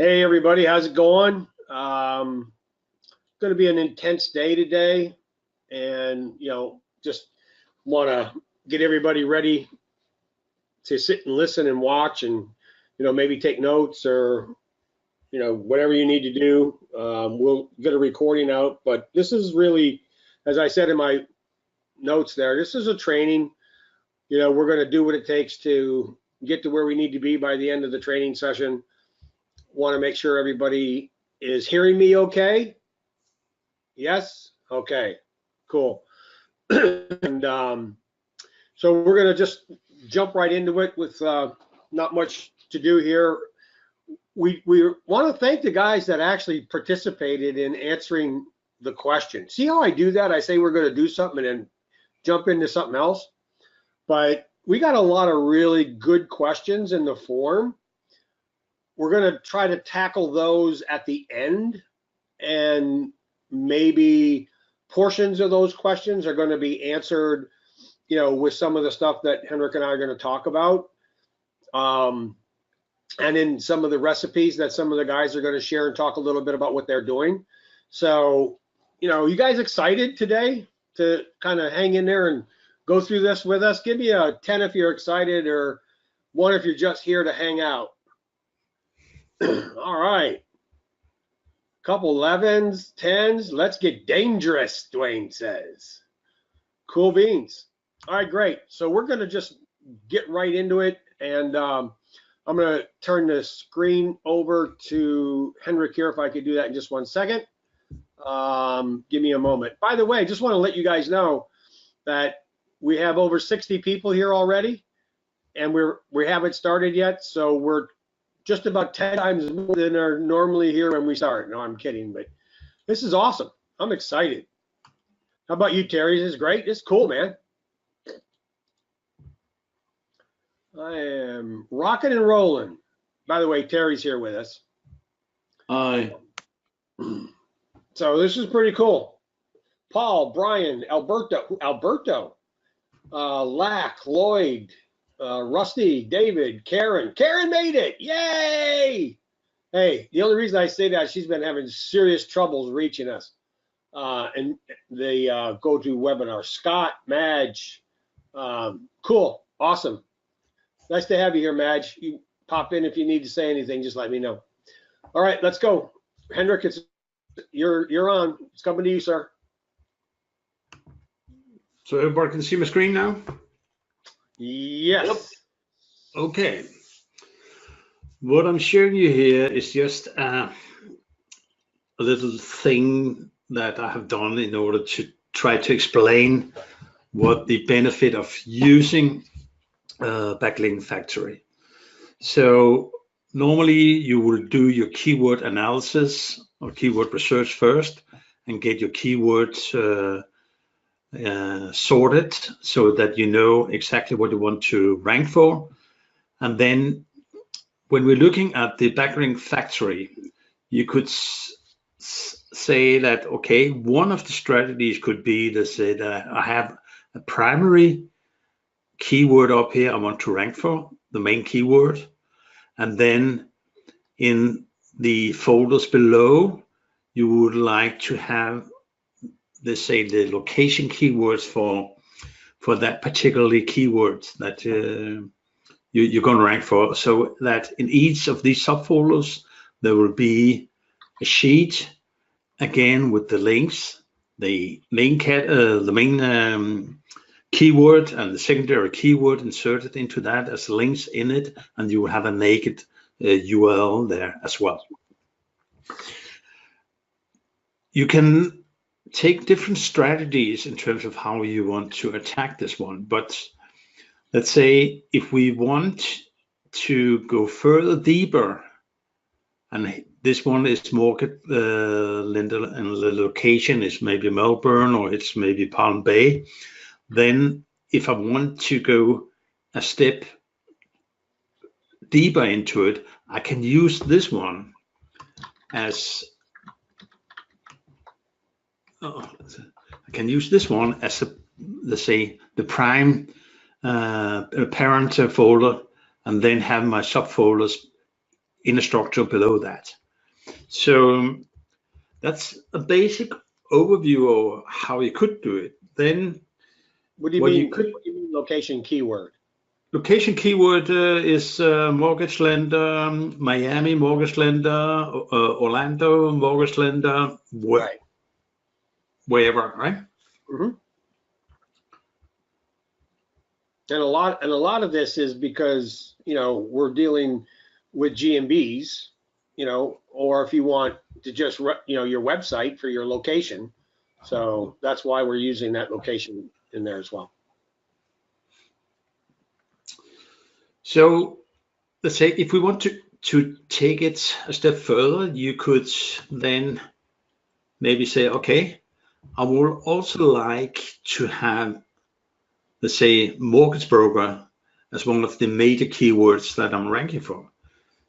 Hey everybody, how's it going? Going to be an intense day today, and just want to get everybody ready to sit and listen and watch, and maybe take notes or whatever you need to do. We'll get a recording out, but this is really, as I said in my notes there, this is a training. We're going to do what it takes to get to where we need to be by the end of the training session. Want to make sure everybody is hearing me okay? Yes? Okay, cool. And so we're going to just jump right into it with not much to do here. We want to thank the guys that actually participated in answering the question. See how I do that? I say we're going to do something and then jump into something else. But we got a lot of really good questions in the form. We're going to try to tackle those at the end, and maybe portions of those questions are going to be answered, with some of the stuff that Henrik and I are going to talk about, and in some of the recipes that some of the guys are going to share and talk a little bit about what they're doing. So, you guys excited today to kind of hang in there and go through this with us? Give me a 10 if you're excited, or 1 if you're just here to hang out. All right, couple 11s, 10s, let's get dangerous, Dwayne says. Cool beans. All right, great. So we're going to just get right into it, and I'm going to turn the screen over to Henrik here, if I could do that in just 1 second. Give me a moment. By the way, I just want to let you guys know that we have over 60 people here already, and we haven't started yet, so we're just about 10 times more than are normally here when we start. No, I'm kidding, but this is awesome. I'm excited. How about you, Terry? This is great. This is cool, man. I am rocking and rolling. By the way, Terry's here with us. Hi. So this is pretty cool. Paul, Brian, Alberto, Lack, Lloyd, Rusty, David, Karen. Karen made it. Yay! Hey, the only reason I say that, she's been having serious troubles reaching us. And they go to webinar. Scott, Madge. Cool. Awesome. Nice to have you here, Madge. You pop in if you need to say anything, just let me know. All right, let's go. Henrik, you're on. It's coming to you, sir. So everybody can see my screen now? Yes. Yep. Okay. What I'm showing you here is just a little thing that I have done in order to try to explain what the benefit of using BackLink Factory. So normally you will do your keyword analysis or keyword research first and get your keywords sorted so that you know exactly what you want to rank for. And then when we're looking at the BackLink Factory, you could say that, okay, one of the strategies could be to say that I have a primary keyword up here I want to rank for, the main keyword. And then in the folders below, you would like to have, let's say, the location keywords for that particular keyword that you're going to rank for, so that in each of these subfolders there will be a sheet again with the links, the main keyword and the secondary keyword inserted into that as links in it, and you will have a naked URL there as well. You can take different strategies in terms of how you want to attack this one, but let's say if we want to go further deeper, and this one is market Linda, and the location is maybe Melbourne or it's maybe Palm Bay, then if I want to go a step deeper into it, I can use this one as let's say the prime parent folder, and then have my subfolders in a structure below that. So that's a basic overview of how you could do it. Then What do you mean? What do you mean location keyword? Location keyword is mortgage lender, Miami mortgage lender, Orlando mortgage lender, Right. wherever, right? Mm-hmm. And a lot of this is because, you know, we're dealing with GMBs, you know, or if you want to just, you know, your website for your location. So that's why we're using that location in there as well. So let's say if we want to take it a step further, you could then maybe say, okay, I would also like to have, let's say, mortgage broker as one of the major keywords that I'm ranking for.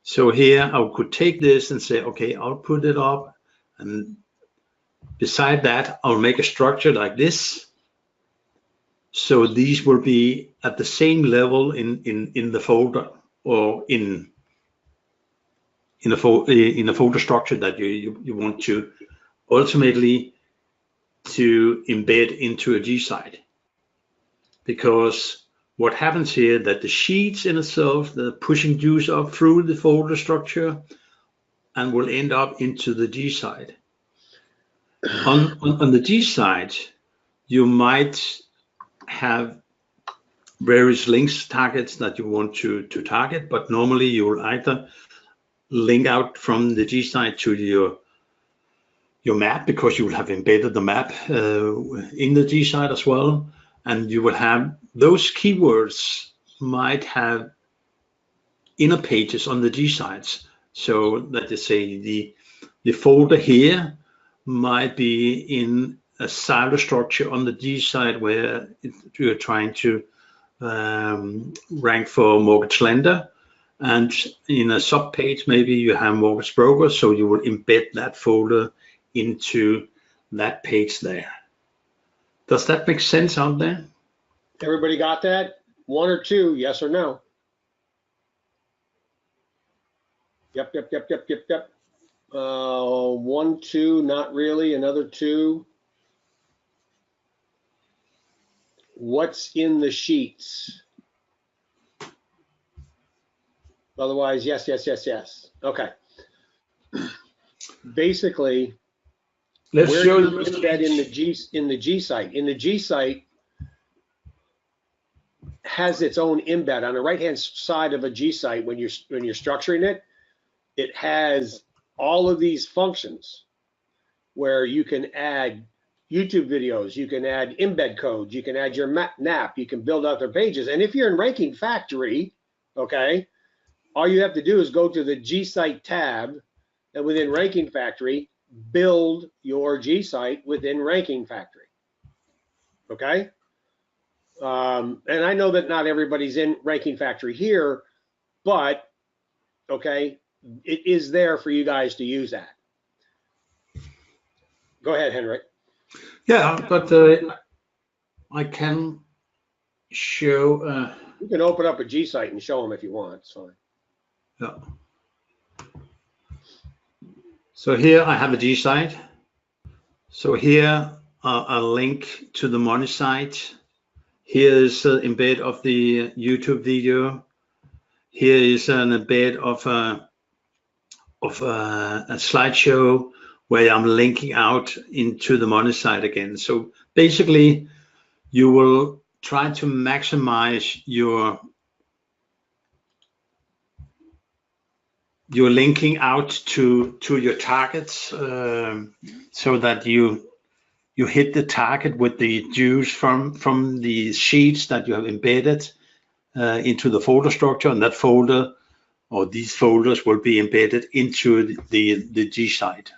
So here I could take this and say, okay, I'll put it up, and beside that, I'll make a structure like this. So these will be at the same level in the folder, or in a folder structure that you want to ultimately to embed into a gsite. Because what happens here, that the sheets in itself, they're pushing views up through the folder structure and will end up into the gsite. On the gsite, you might have various links targets that you want to target, but normally you will either link out from the gsite to your map, because you will have embedded the map in the gsite as well, and you will have those keywords might have inner pages on the gsites, so that you say the folder here might be in a silo structure on the gsite where you're trying to rank for mortgage lender, and in a sub page maybe you have mortgage broker, so you will embed that folder into that page there. Does that make sense out there? Everybody got that? One or two, yes or no? Yep. 1, 2, not really. Another 2. What's in the sheets? Otherwise, yes. Okay. Basically, let's where show you embed in the G site. In the G site has its own embed on the right-hand side of a G site. When you're structuring it, it has all of these functions where you can add YouTube videos, you can add embed codes, you can add your map, you can build out their pages. And if you're in RankingFactory, okay, all you have to do is go to the gsite tab, and within RankingFactory, build your gsite within RankingFactory. Okay? And I know that not everybody's in RankingFactory here, but okay, it is there for you guys to use that. Go ahead, Henrik. Yeah, but I can show. You can open up a gsite and show them if you want. It's fine. Yeah. So here I have a gsite. So here a link to the money site. Here is the embed of the YouTube video. Here is an embed of a slideshow where I'm linking out into the money site again. So basically, you will try to maximize your linking out to your targets, so that you hit the target with the views from the sheets that you have embedded into the folder structure, and that folder or these folders will be embedded into the gsite.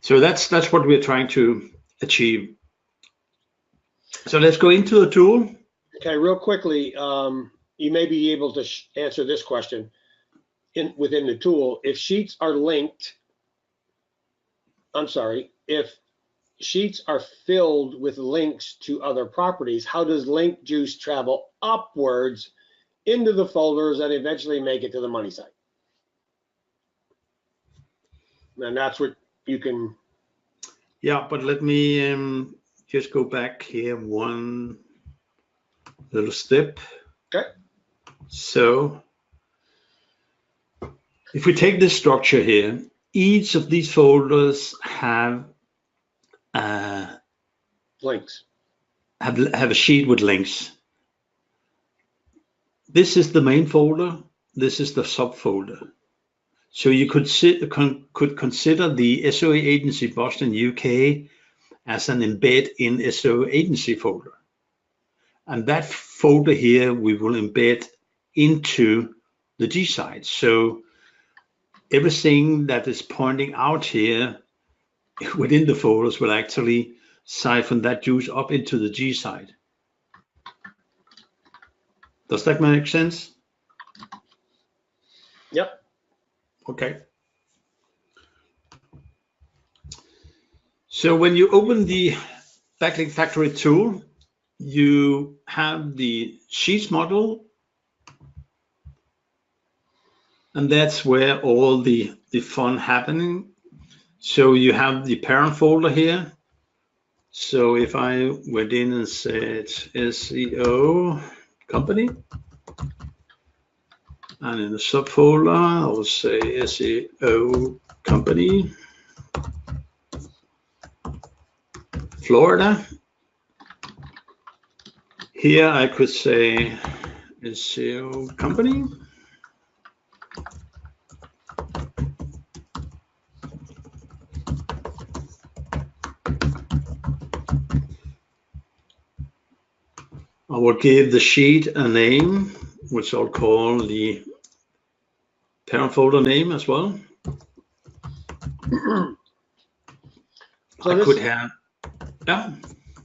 So that's what we're trying to achieve. So let's go into the tool. Okay, real quickly, you may be able to answer this question within the tool. If sheets are linked, if sheets are filled with links to other properties, how does link juice travel upwards into the folders that eventually make it to the money site. And that's what you can. Yeah, but let me just go back here one little step. Okay. So if we take this structure here, each of these folders have Links. Have a sheet with links. This is the main folder. This is the subfolder. So you could consider the SOA agency Boston UK as an embed in SOA agency folder. And that folder here we will embed into the gsite. So everything that is pointing out here within the folders will actually siphon that juice up into the gsite. Does that make sense? Yep. Okay. So when you open the BackLink Factory tool, you have the sheets model, and that's where all the fun happening. So you have the parent folder here. So if I went in and said SEO company, and in the subfolder, I will say SEO company, Florida. Here I could say SEO company. I will give the sheet a name, which I'll call the parent folder name as well. So I could have, yeah.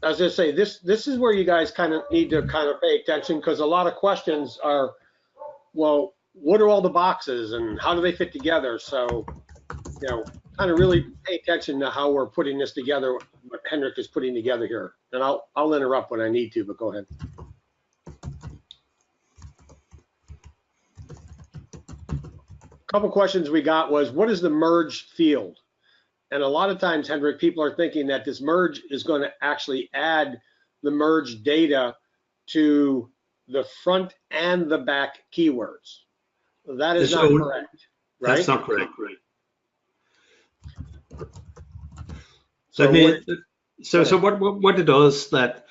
I was gonna say, this is where you guys kind of need to kind of pay attention, because a lot of questions are, well, what are all the boxes and how do they fit together? So, you know, kind of really pay attention to how we're putting this together, what Henrik is putting together here. And I'll interrupt when I need to, but go ahead. A couple questions we got was, what is the merge field? And a lot of times, Henrik, people are thinking that this merge is going to actually add the merge data to the front and the back keywords. That is not correct, right? That's not correct, right? So what it does, that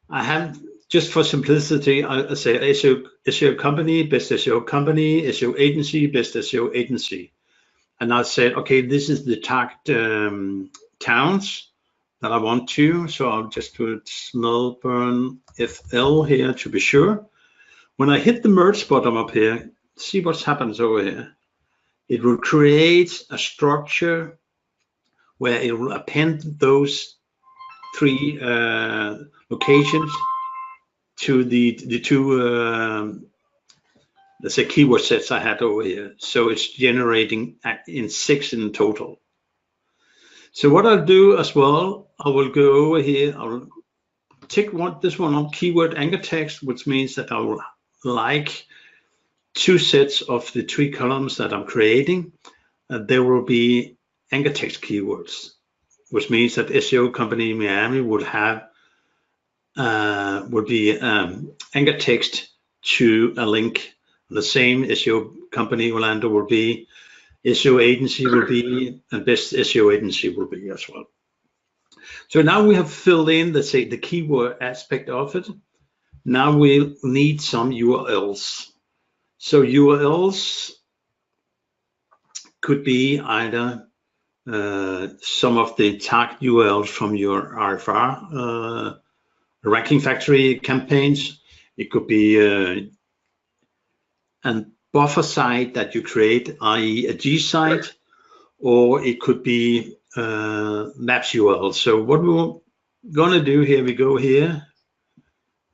I have, just for simplicity, I say SEO company, best SEO company, SEO agency, best SEO agency. And I said, okay, this is the target towns that I want to. So I'll just put Melbourne FL here to be sure. When I hit the merge button up here, see what happens over here. It will create a structure where it will append those three locations to the two let's say keyword sets I had over here. So it's generating in 6 in total. So what I'll do as well, I will go over here, I'll tick this one on keyword anchor text, which means that I will like 2 sets of the 3 columns that I'm creating. There will be anchor text keywords, which means that SEO company Miami would have would be anchor text to a link. The same SEO company Orlando will be, SEO agency will be, and best SEO agency will be as well. So now we have filled in, let's say, the keyword aspect of it. Now we'll need some URLs. So URLs could be either some of the target URLs from your RFR RankingFactory campaigns. It could be a buffer site that you create, i.e. a gsite, or it could be maps URL. So what we're going to do here, we go here,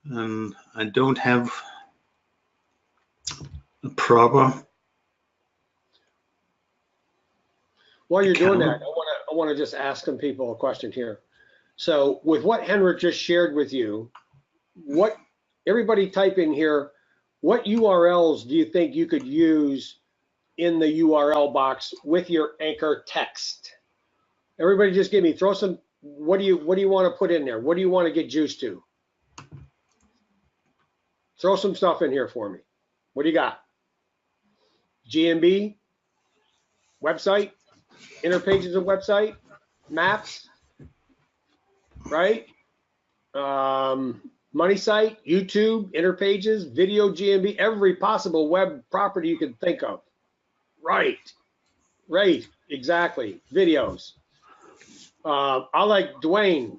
and I don't have a proper. While you're doing that, I want to just ask some people a question here. So with what Henrik just shared with you, what everybody type in here, what URLs do you think you could use in the URL box with your anchor text? Everybody just give me, throw some, what do you want to put in there? What do you want to get juiced to? Throw some stuff in here for me. What do you got? GMB, website, inner pages of website, maps, right? Money site, YouTube, inner pages, video GMB, every possible web property you can think of. Right, exactly, videos. I like Dwayne,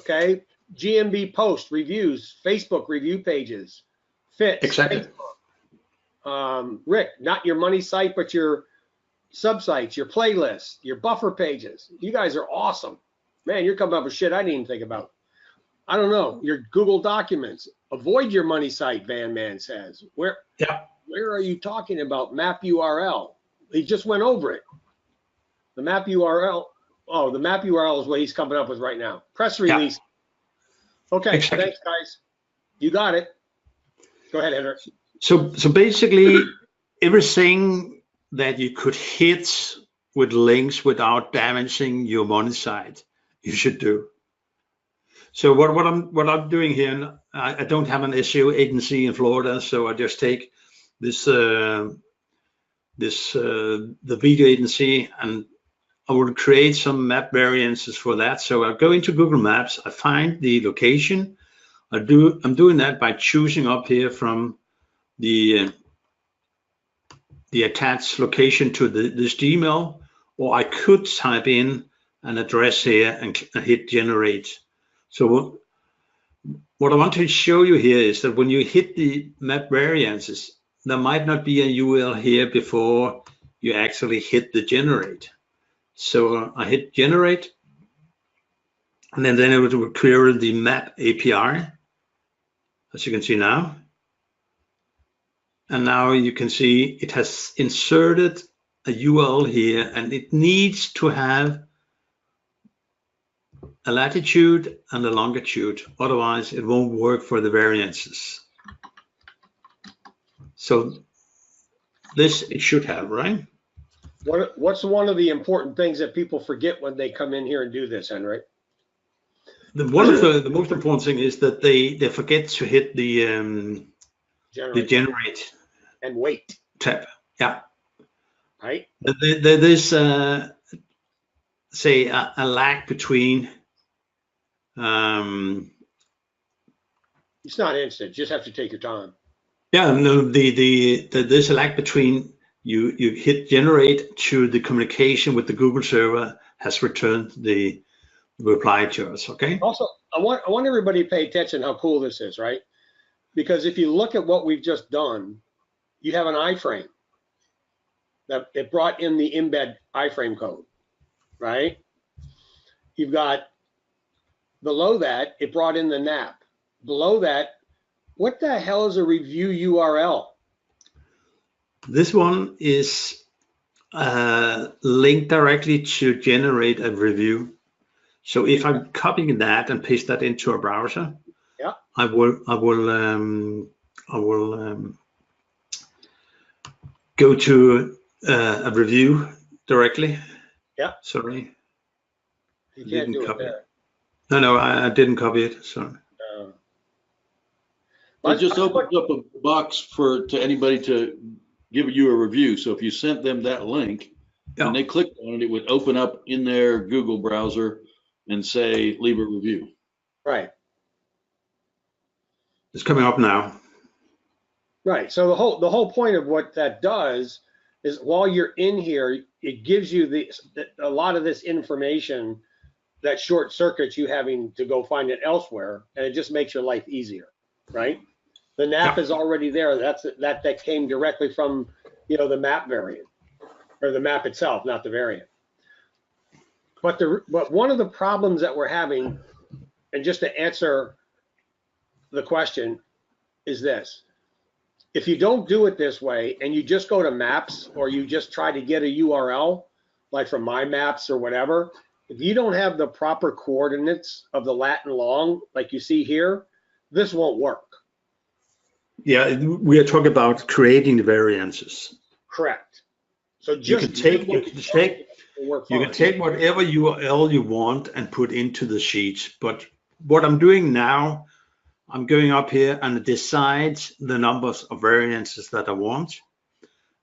okay? GMB post, reviews, Facebook review pages, fits, Exactly. Facebook. Rick, not your money site, but your subsites, your playlists, your buffer pages. You guys are awesome. Man, you're coming up with shit I didn't even think about. I don't know, your Google Documents. Avoid your money site, Van Man says. Where are you talking about? Map URL. He just went over it. The map URL. Oh, the map URL is what he's coming up with right now. Press release. Okay, exactly. Thanks, guys. You got it. Go ahead, Henrik. So basically, everything that you could hit with links without damaging your money site, you should do. So what I'm doing here, I don't have an SEO agency in Florida, so I just take this the video agency, and I will create some map variances for that. So I go into Google Maps, I find the location. I'm doing that by choosing up here from the attached location to this Gmail, or I could type in an address here and hit generate. So what I want to show you here is that when you hit the map variances, there might not be a URL here before you actually hit the generate. So I hit generate, and then it will query the map API, as you can see now. And now you can see it has inserted a URL here, and it needs to have a latitude and a longitude, otherwise it won't work for the variances. So this it should have, right? What's one of the important things that people forget when they come in here and do this, Henrik? One of the most important thing is that they forget to hit the generate and wait tab. Yeah. Right. There's say a lag between. It's not instant. You just have to take your time. Yeah, no, there's a lag between you hit generate to the communication with the Google server has returned the reply to us. Okay. Also, I want everybody to pay attention how cool this is, right? Because if you look at what we've just done, you have an iFrame that it brought in the embed iFrame code, right? You've got below that, it brought in the NAP. Below that, what the hell is a review URL? This one is linked directly to generate a review. So if I'm copying that and paste that into a browser, yeah, I will go to a review directly. Yeah. Sorry. You can't do it there. No, I didn't copy it. Sorry. It just opens up a box to anybody to give you a review. So if you sent them that link and they clicked on it, it would open up in their Google browser and say, leave a review. Right. It's coming up now. Right. So the whole point of what that does is while you're in here, it gives you a lot of this information that short circuits you having to go find it elsewhere, and it just makes your life easier, right? The NAP is already there. That came directly from the map variant, or the map itself, not the variant. But one of the problems that we're having, and just to answer the question, is this: if you don't do it this way and you just go to maps, or you just try to get a URL like from My Maps or whatever, if you don't have the proper coordinates of the lat and long like you see here, this won't work. Yeah, we are talking about creating the variances. Correct. So just You can take whatever URL you want and put into the sheet. But what I'm doing now, I'm going up here and decide the numbers of variances that I want.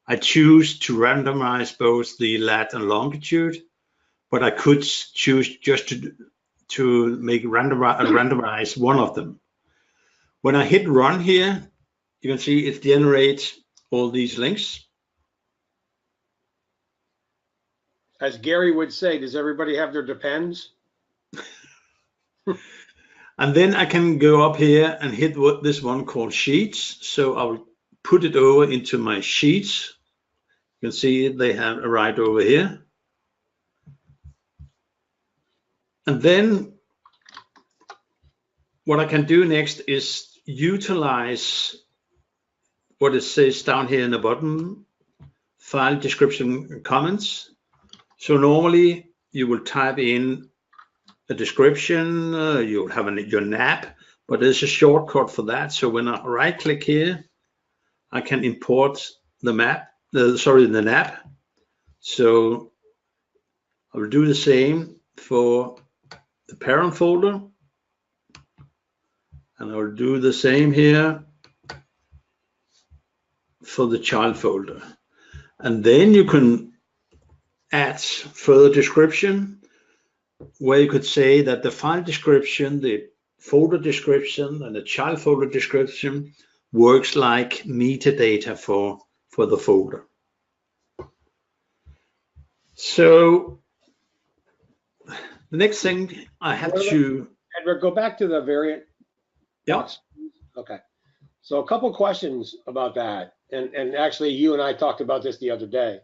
I choose to randomize both the lat and longitude, but I could choose just to make randomize one of them. When I hit run here, you can see it generates all these links. As Gary would say, does everybody have their depends? And then I can go up here and hit this one called sheets. So I'll put it over into my sheets. You can see they have right over here. And then what I can do next is utilize what it says down here in the bottom, file description and comments. So normally you will type in a description, you'll have your NAP, but there's a shortcut for that. So when I right click here, I can import the the NAP. So I will do the same for the parent folder. And I will do the same here for the child folder. And then you can add further description, where you could say that the file description, the folder description, and the child folder description works like metadata for the folder. So the next thing I have to... Henrik, go back to the variant. Yeah. Okay. So a couple questions about that. And actually, you and I talked about this the other day.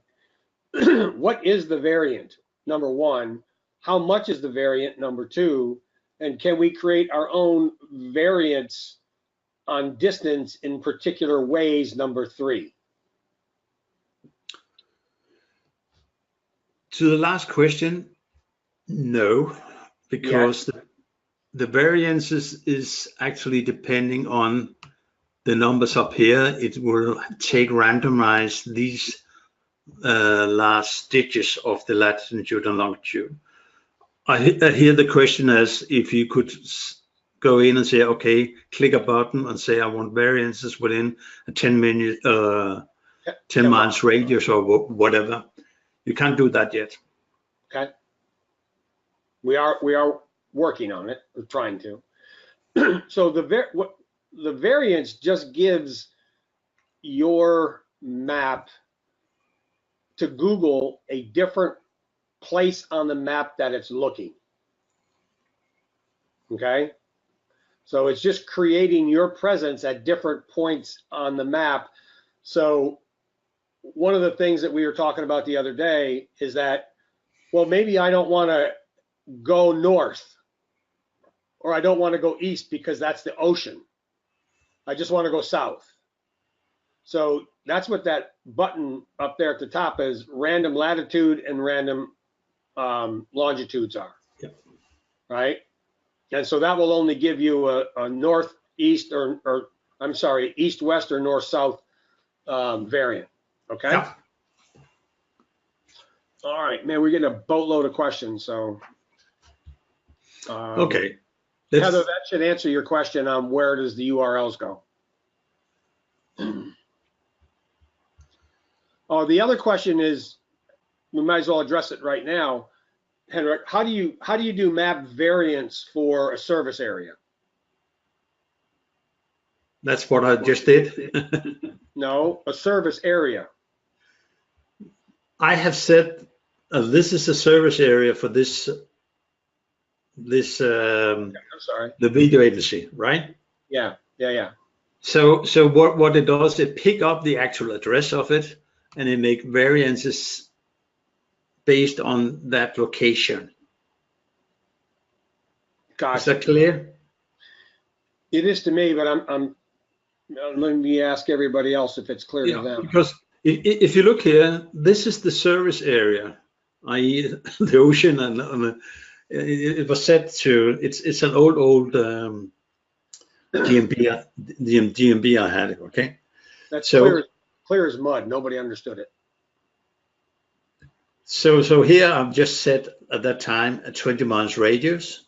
What is the variant? Number one. How much is the variant? Number two. And can we create our own variants on distance in particular ways? Number three. To the last question, no, because the variance is actually depending on the numbers up here. It will randomize these last digits of the latitude and longitude. I hear the question as if you could go in and say, okay, click a button and say I want variances within a 10 miles radius or whatever. You can't do that yet. Okay. We are working on it. We're trying to. So the variance just gives your map to Google a different place on the map that it's looking. Okay. So it's just creating your presence at different points on the map. So one of the things that we were talking about the other day is that, well, maybe I don't want to go north, or I don't want to go east because that's the ocean. I just want to go south. So that's what that button up there at the top is. Random latitude and random longitudes are. Yep. Right? And so that will only give you a northeast or I'm sorry, east-west or north-south variant. Okay. Yeah. All right, man, we're getting a boatload of questions. So, okay. Heather, that should answer your question on where does the URLs go. Oh, the other question is, we might as well address it right now. Henrik, how do you do map variants for a service area? That's what I just did. No, a service area. I have said this is a service area for this I'm sorry, the video agency, right? Yeah. So what it does, it pick up the actual address of it and it make variances based on that location. Gotcha. Is that clear? It is to me, but I'm let me ask everybody else if it's clear to them. Because if you look here, this is the service area, i.e. the ocean, and it was set to, it's an old DMB I had. Okay. That's So clear as mud. Nobody understood it. So here I've just set at that time a 20 miles radius,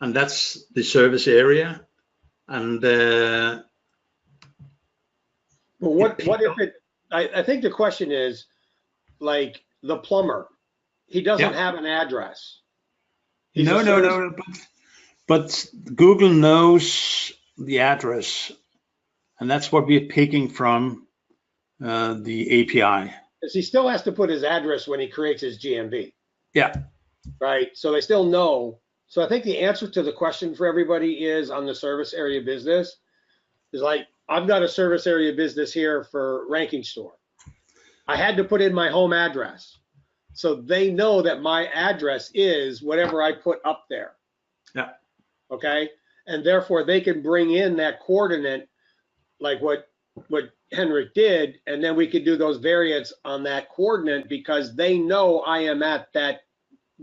and that's the service area. And well, what if it? I think the question is, like the plumber, he doesn't have an address. No. But Google knows the address, and that's what we're picking from the API. Because he still has to put his address when he creates his GMB. Yeah. Right. So they still know. So I think the answer to the question for everybody is on the service area business is like, I've got a service area business here for Ranking Store. I had to put in my home address. So they know that my address is whatever I put up there. Yeah. Okay. And therefore they can bring in that coordinate like what Henrik did, and then we could do those variants on that coordinate because they know I am at that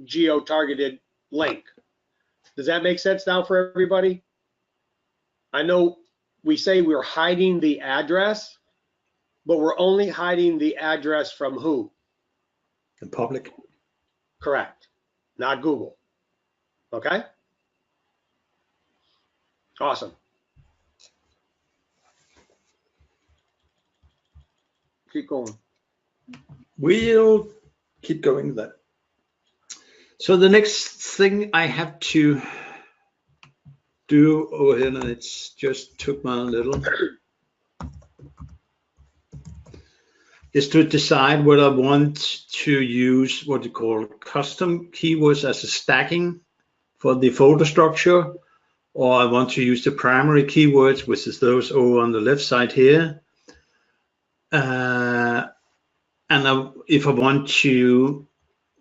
geo-targeted link. Does that make sense now for everybody? I know we say we're hiding the address, but we're only hiding the address from who? The public. Correct. Not Google. Okay? Awesome. Keep going. We'll keep going with that. So the next thing I have to do over here, and it's just took my little, is to decide whether I want to use what you call custom keywords as a stacking for the folder structure, or I want to use the primary keywords, which is those over on the left side here. And if I want to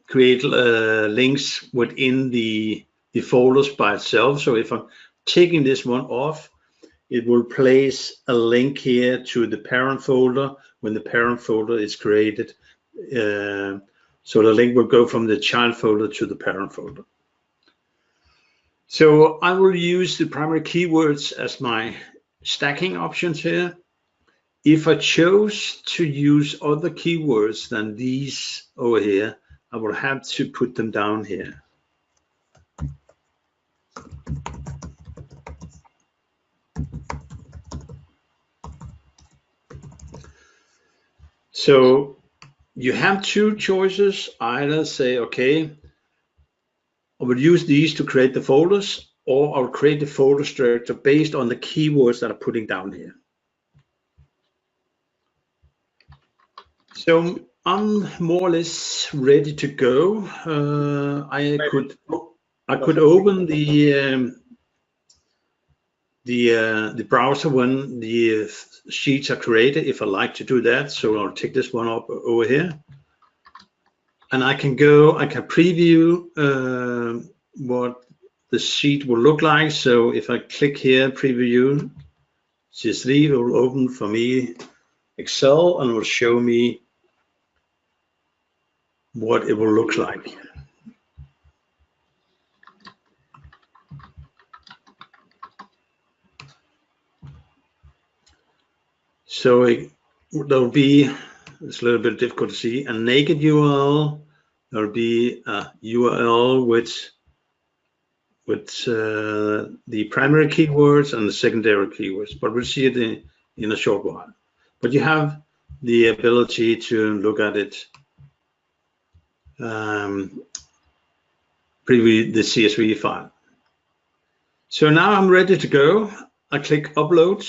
create links within the folders by itself, so if I'm taking this one off, it will place a link here to the parent folder when the parent folder is created. So the link will go from the child folder to the parent folder. So I will use the primary keywords as my stacking options here. If I chose to use other keywords than these over here, I will have to put them down here. So you have two choices. Either say, okay, I will use these to create the folders, or I'll create the folder structure based on the keywords that I'm putting down here. So I'm more or less ready to go. I could open the browser when the sheets are created if I like to do that. So I'll take this one up over here, and I can preview what the sheet will look like. So if I click here, preview CSV, it will open for me Excel and will show me what it will look like. So there'll be, it's a little bit difficult to see, a naked URL. There'll be a URL with the primary keywords and the secondary keywords, but we'll see it in a short while. But you have the ability to look at it, preview the CSV file. So now I'm ready to go. I click upload,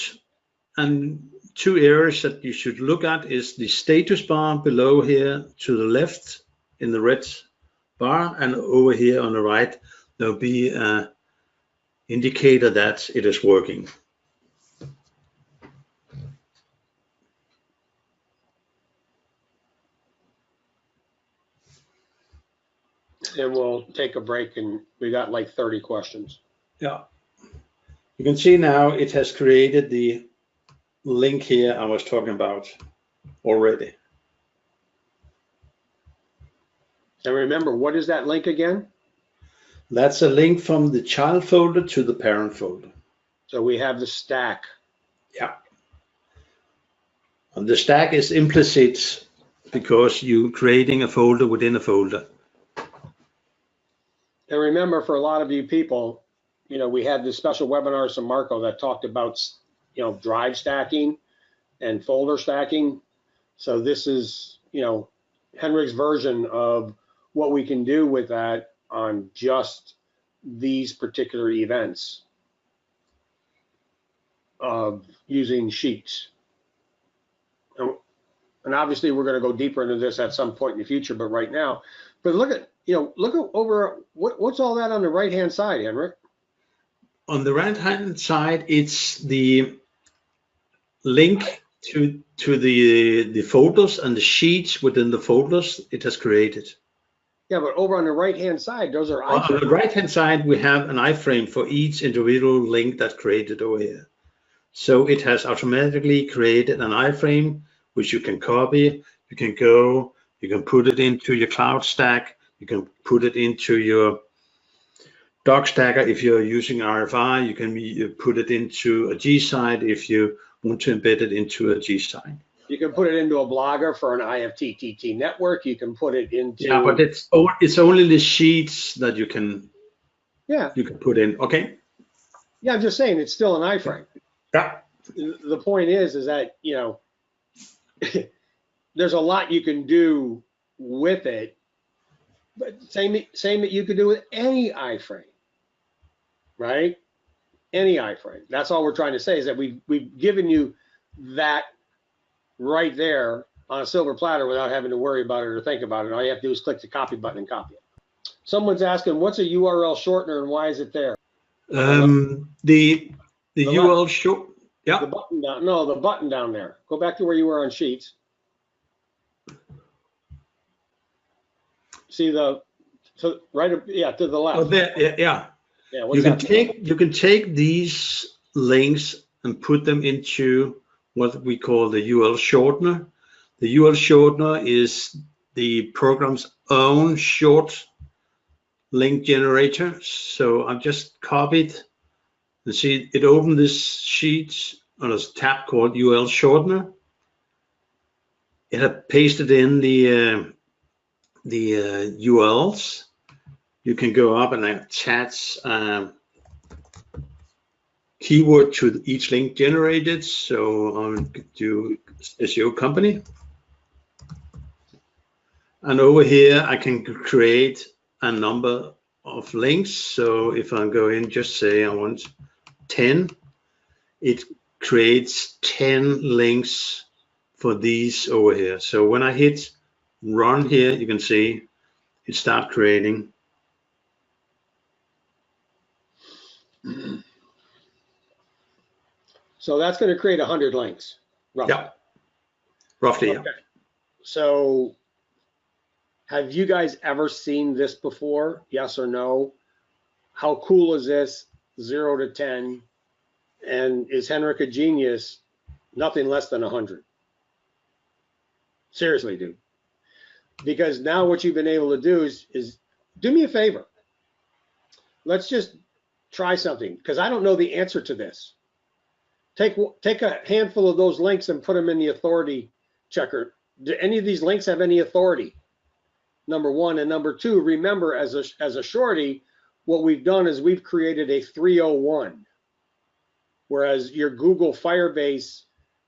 and two areas that you should look at is the status bar below here to the left in the red bar, and over here on the right there'll be an indicator that it is working. And we'll take a break, and we got like 30 questions. Yeah, you can see now it has created the link here I was talking about already. And remember, what is that link again? That's a link from the child folder to the parent folder. So we have the stack. Yeah. And the stack is implicit because you're creating a folder within a folder. And remember, for a lot of you people, you know, we had this special webinar from Marco that talked about, you know, drive stacking and folder stacking. So this is, you know, Henrik's version of what we can do with that on just these particular events of using sheets. And obviously we're going to go deeper into this at some point in the future, but right now, but look at, you know, look at over, what's all that on the right-hand side, Henrik? On the right-hand side, it's the link to the folders and the sheets within the folders it has created. Yeah, but over on the right-hand side, those are On the right-hand side, we have an iframe for each individual link that's created over here. So it has automatically created an iframe, which you can copy. You can go, you can put it into your cloud stack. You can put it into your doc stacker. If you're using RFI, you can put it into a gSite if you want to embed it into a gSite. You can put it into a blogger for an IFTTT network. You can put it into. Yeah, but it's only the sheets that you can. Yeah. You can put in. Okay. Yeah, I'm just saying it's still an iframe. Yeah. The point is that, you know, there's a lot you can do with it, but same that you could do with any iframe, right? Any iframe. That's all we're trying to say, is that we've given you that right there on a silver platter without having to worry about it or think about it. All you have to do is click the copy button and copy it. Someone's asking, what's a URL shortener and why is it there? The URL short. Yeah. The button down. No, the button down there. Go back to where you were on Sheets. See the right? Yeah, to the left. Oh, there. Yeah. Yeah. You can take these links and put them into what we call the URL shortener. The URL shortener is the program's own short link generator. So I've just copied. You see, it opened this sheet on a tab called URL shortener. It had pasted in the URLs. You can go up and attach keyword to each link generated. So I'll do SEO company. And over here, I can create a number of links. So if I go in, just say I want 10, it creates 10 links for these over here. So when I hit run here, you can see it start creating. So that's going to create 100 links, roughly. Yeah, roughly. Okay. Yeah. So have you guys ever seen this before? Yes or no? How cool is this? 0 to 10. And is Henrik a genius? Nothing less than 100. Seriously, dude. Because now what you've been able to do is do me a favor. Let's just try something, because I don't know the answer to this. Take a handful of those links and put them in the authority checker. Do any of these links have any authority? Number one. And number two, remember, as a shorty, what we've done is we've created a 301, whereas your Google Firebase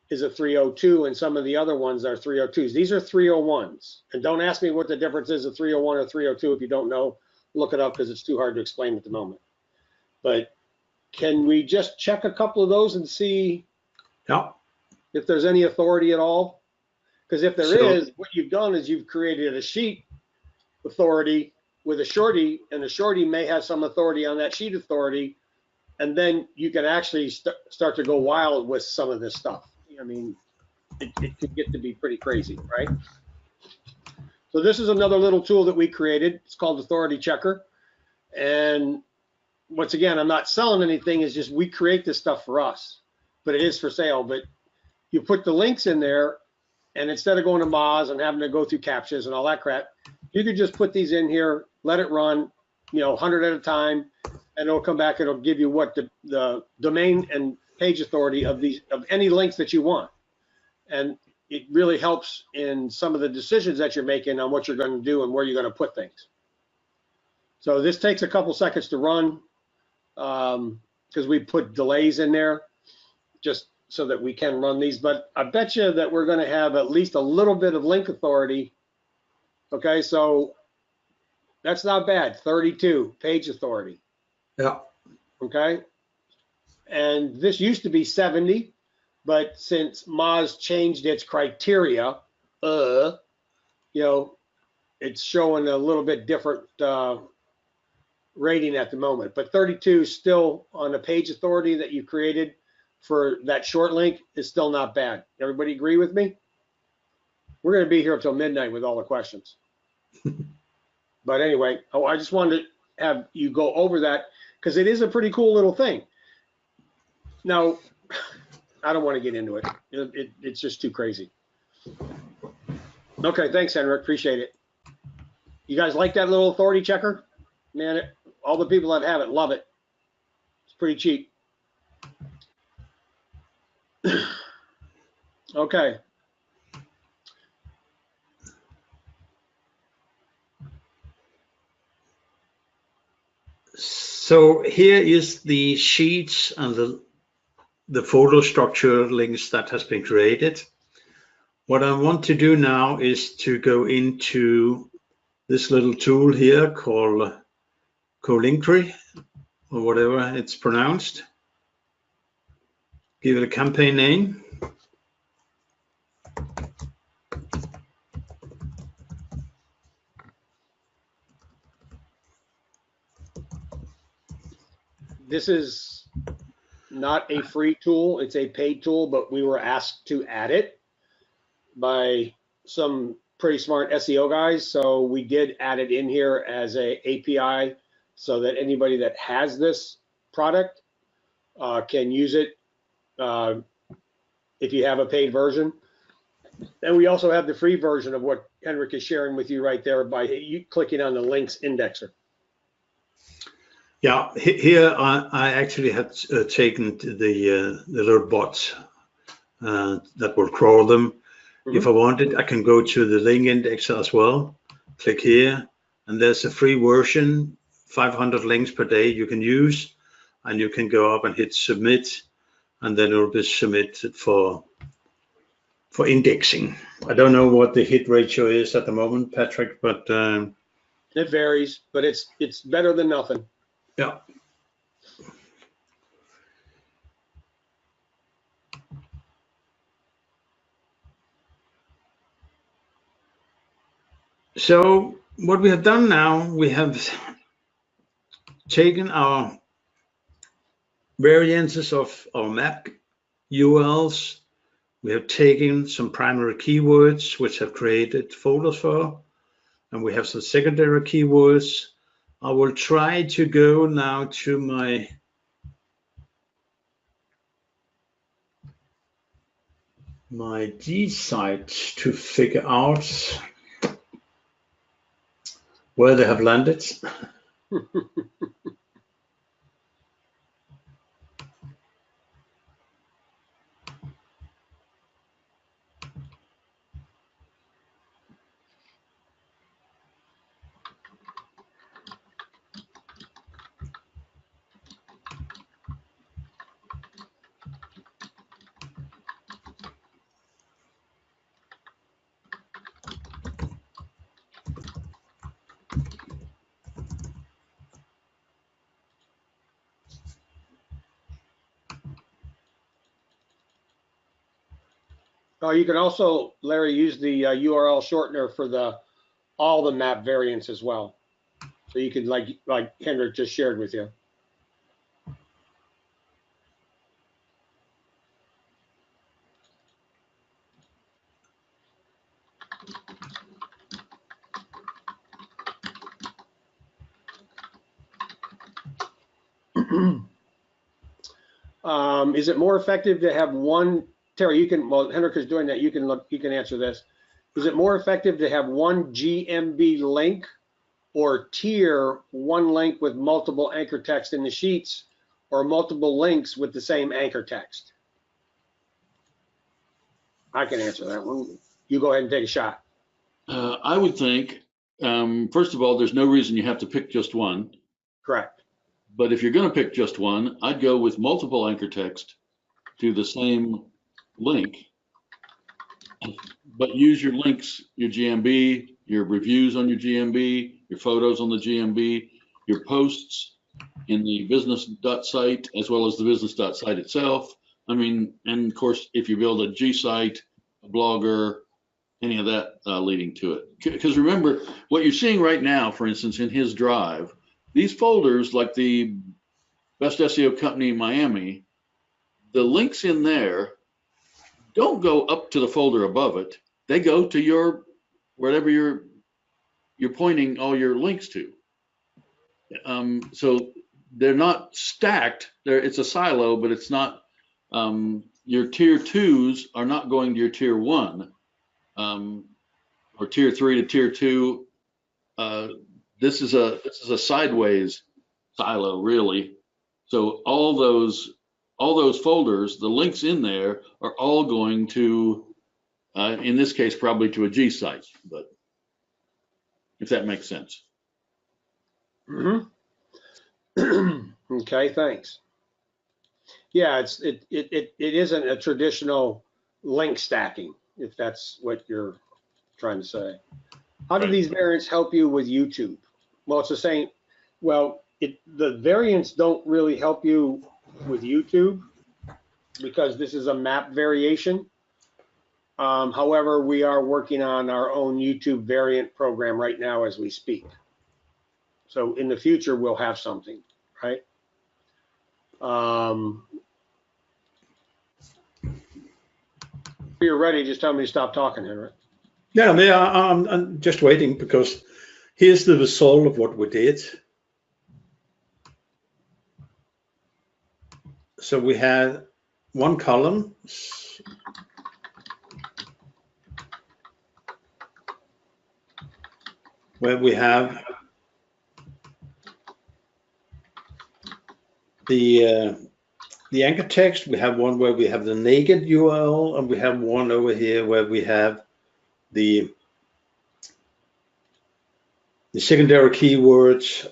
is a 302 and some of the other ones are 302s. These are 301s. And don't ask me what the difference is of 301 or 302. If you don't know, look it up, because it's too hard to explain at the moment. But can we just check a couple of those and see if there's any authority at all? Because if there is, what you've done is you've created a sheet authority with a shorty, and the shorty may have some authority on that sheet authority, and then you can actually start to go wild with some of this stuff. I mean, it could get to be pretty crazy, right? So this is another little tool that we created. It's called Authority Checker. And once again, I'm not selling anything. It's just we create this stuff for us, but it is for sale. But you put the links in there, and instead of going to Moz and having to go through captchas and all that crap, you could just put these in here, let it run, 100 at a time, and it'll come back and it'll give you what the domain and page authority of any links that you want. And it really helps in some of the decisions that you're making on what you're going to do and where you're going to put things. So this takes a couple seconds to run because we put delays in there just so that we can run these. But I bet you that we're going to have at least a little bit of link authority. Okay, so that's not bad. 32 page authority. Yeah. Okay. And this used to be 70, but since Moz changed its criteria, you know, it's showing a little bit different rating at the moment. But 32 still on a page authority that you created for that short link is still not bad. Everybody agree with me? We're going to be here until midnight with all the questions. But anyway, I just wanted to have you go over that because it is a pretty cool little thing. Now, I don't want to get into it. It's just too crazy. Okay, thanks, Henrik. Appreciate it. You guys like that little authority checker? Man, all the people that have it love it. It's pretty cheap. Okay. So here is the sheets and the folder structure links that has been created. What I want to do now is to go into this little tool here called Colinkri, or whatever it's pronounced. Give it a campaign name. This is not a free tool, it's a paid tool, but we were asked to add it by some pretty smart SEO guys. So we did add it in here as a API so that anybody that has this product can use it if you have a paid version. And we also have the free version of what Henrik is sharing with you right there by you clicking on the links indexer. Yeah, here I actually had taken the little bots that will crawl them. Mm-hmm. If I wanted, I can go to the link indexer as well. Click here, and there's a free version, 500 links per day you can use, and you can go up and hit submit, and then it will be submitted for indexing. I don't know what the hit ratio is at the moment, Patrick, but it varies, but it's better than nothing. Yeah. So what we have done now, we have taken our variances of our map URLs. We have taken some primary keywords, which have created folders for, and we have some secondary keywords. I will try to go now to my gsite to figure out where they have landed. You can also, Larry, use the URL shortener for all the map variants as well. So you can, like Henrik just shared with you. Is it more effective to have one? Terry, you can. Well, Henrik is doing that. You can look. You can answer this. Is it more effective to have one GMB link or tier one link with multiple anchor text in the sheets, or multiple links with the same anchor text? I can answer that one. You go ahead and take a shot. I would think, first of all, there's no reason you have to pick just one. Correct. But if you're going to pick just one, I'd go with multiple anchor text to the same link, but use your links, your GMB, your reviews on your GMB, your photos on the GMB, your posts in the business.site as well as the business.site itself. I mean, and of course, if you build a gsite, a blogger, any of that leading to it. Because remember, what you're seeing right now, for instance, in his drive, these folders like the Best SEO Company in Miami, the links in there don't go up to the folder above it. They go to your, wherever you're pointing all your links to. So they're not stacked. It's a silo, but it's not, your tier 2s are not going to your tier 1, or tier 3 to tier 2. This is a sideways silo, really. So all those folders, the links in there are all going to, in this case, probably to a gsite, but if that makes sense. Mm-hmm. Okay, thanks. Yeah, it isn't a traditional link stacking, if that's what you're trying to say. How do these variants help you with YouTube? Well, it's the same. Well, the variants don't really help you with YouTube because this is a map variation. However, we are working on our own YouTube variant program right now as we speak. So in the future, we'll have something, right? If you're ready, just tell me to stop talking, Henrik. Yeah, I'm just waiting because here's the result of what we did. So we had one column where we have the anchor text. We have one where we have the naked URL, and we have one over here where we have the secondary keywords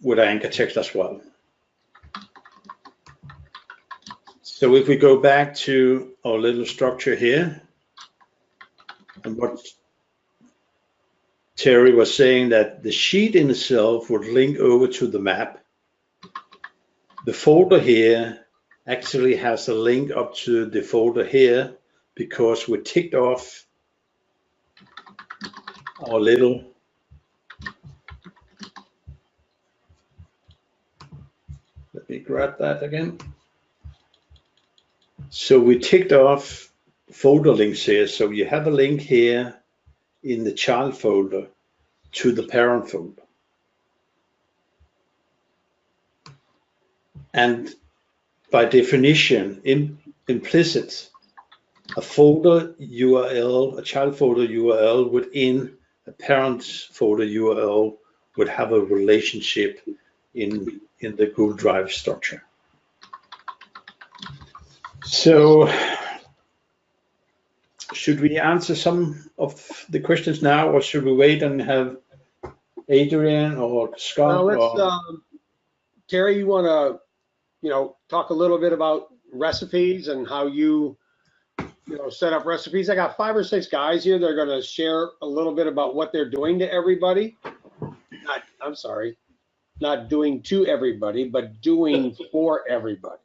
with anchor text as well. So if we go back to our little structure here, and what Terry was saying, that the sheet in itself would link over to the map. The folder here actually has a link up to the folder here because we ticked off our little let me grab that again. So we ticked off folder links here. So you have a link here in the child folder to the parent folder. And by definition, implicit, a folder URL, a child folder URL within a parent folder URL would have a relationship in the Google Drive structure. So should we answer some of the questions now, or should we wait and have Adrian or Scott? Terry, you want to talk a little bit about recipes and how you set up recipes? I got 5 or 6 guys here. They're going to share a little bit about what they're doing to everybody. Not doing to everybody, but doing for everybody.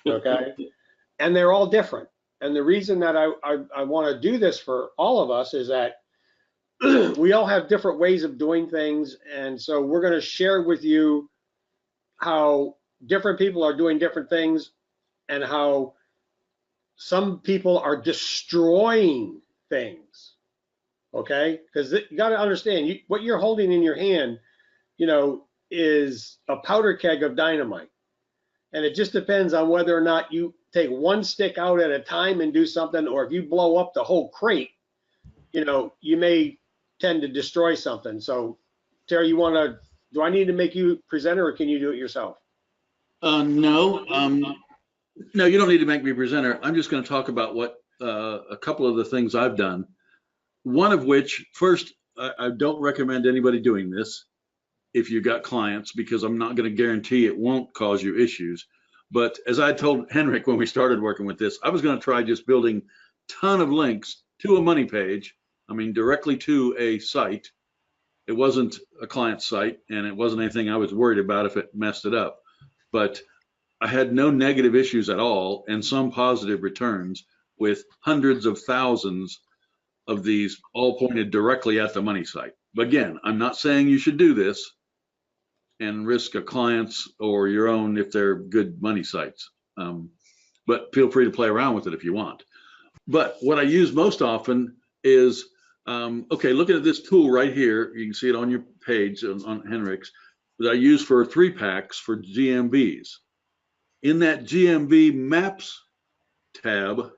Okay. And they're all different. And the reason that I want to do this for all of us is that we all have different ways of doing things. And so we're going to share with you how different people are doing different things and how some people are destroying things. Okay. Because you got to understand, what you're holding in your hand, is a powder keg of dynamite. And it just depends on whether or not you take one stick out at a time and do something, or if you blow up the whole crate, you may tend to destroy something. So Terry, do I need to make you presenter or can you do it yourself? No, no, you don't need to make me presenter. I'm just going to talk about what a couple of the things I've done. One of which, first, I don't recommend anybody doing this if you've got clients, because I'm not going to guarantee it won't cause you issues. But as I told Henrik when we started working with this, I was going to try just building a ton of links to a money page. I mean, directly to a site. It wasn't a client site, and it wasn't anything I was worried about if it messed it up. But I had no negative issues at all, and some positive returns with hundreds of thousands of these all pointed directly at the money site. But again, I'm not saying you should do this and risk a client's or your own if they're good money sites. But feel free to play around with it if you want. But what I use most often is, okay, looking at this tool right here, you can see it on your page on Henrik's, that I use for 3-packs for GMBs. In that GMB maps tab,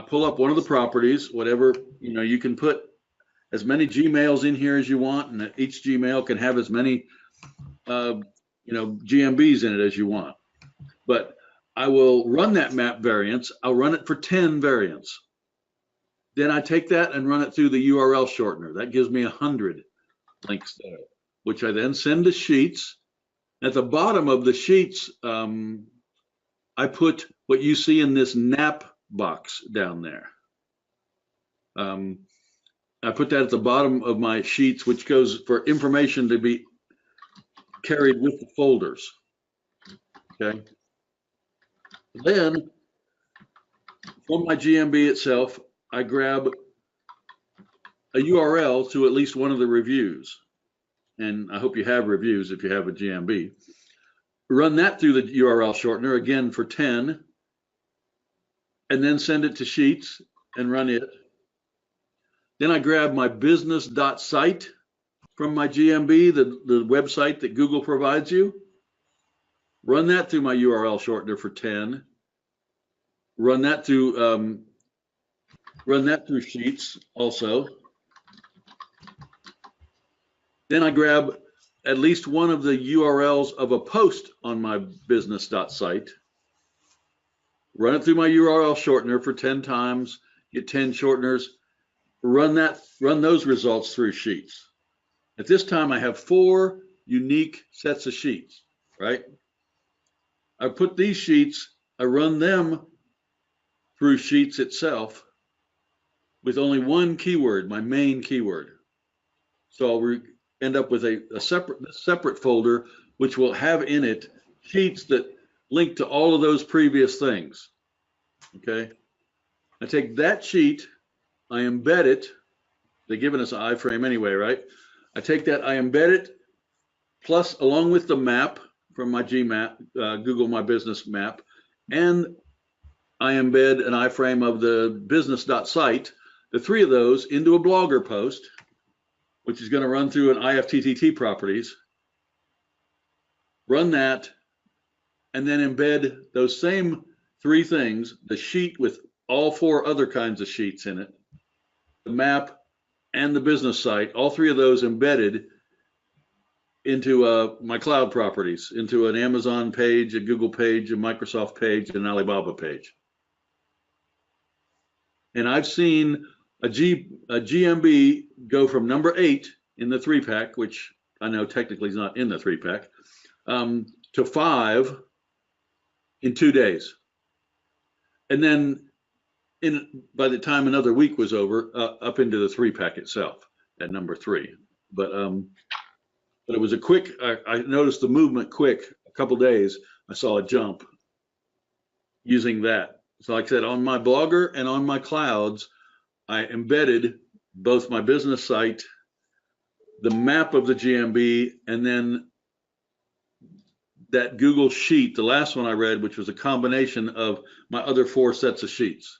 pull up one of the properties, whatever, you can put as many Gmails in here as you want, and each Gmail can have as many, GMBs in it as you want. But I will run that map variance. I'll run it for 10 variants. Then I take that and run it through the URL shortener. That gives me 100 links there, which I then send to Sheets. At the bottom of the Sheets, I put what you see in this NAP box down there. I put that at the bottom of my Sheets, which goes for information to be carried with the folders. Okay. Then from my GMB itself, I grab a URL to at least one of the reviews. And I hope you have reviews if you have a GMB. Run that through the URL shortener again for 10, and then send it to Sheets and run it. Then I grab my business.site from my GMB, the website that Google provides you. Run that through my URL shortener for 10. Run that through Sheets also. Then I grab at least one of the URLs of a post on my business.site. Run it through my URL shortener for 10 times, get 10 shorteners. Run those results through Sheets. At this time, I have 4 unique sets of sheets, right? I put these sheets, I run them through Sheets itself with only one keyword, my main keyword. So I'll end up with a separate folder, which will have in it sheets that link to all of those previous things. Okay. I take that sheet, I embed it. They've given us an iFrame anyway, right? I take that, I embed it, plus along with the map from my Google My Business map, and I embed an iFrame of the business.site, the 3 of those into a Blogger post, which is going to run through an IFTTT properties. Run that, and then embed those same 3 things, the sheet with all 4 other kinds of sheets in it, the map, and the business site, all 3 of those embedded into my cloud properties, into an Amazon page, a Google page, a Microsoft page, and an Alibaba page. And I've seen a GMB go from number 8 in the 3-pack, which I know technically is not in the 3-pack, to 5 in 2 days. And then by the time another week was over, up into the 3-pack itself at number 3. But it was a quick, I noticed the movement quick, a couple days, I saw a jump using that. So like I said, on my Blogger and on my clouds, I embedded both my business site, the map of the GMB, and then that Google sheet, the last one I read, which was a combination of my other 4 sets of sheets,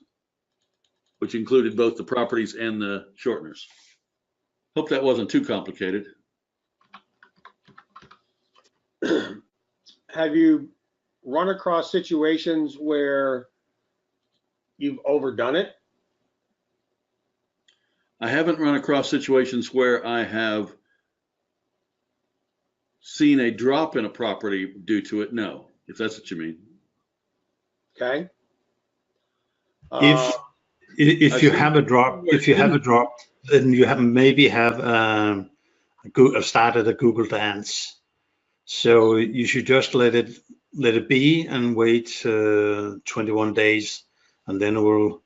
which included both the properties and the shorteners. Hope that wasn't too complicated. Have you run across situations where you've overdone it? I haven't run across situations where I have seen a drop in a property due to it. No, if that's what you mean. Okay. If you have a drop, then you maybe have started a Google dance. So you should just let it be and wait 21 days, and then it will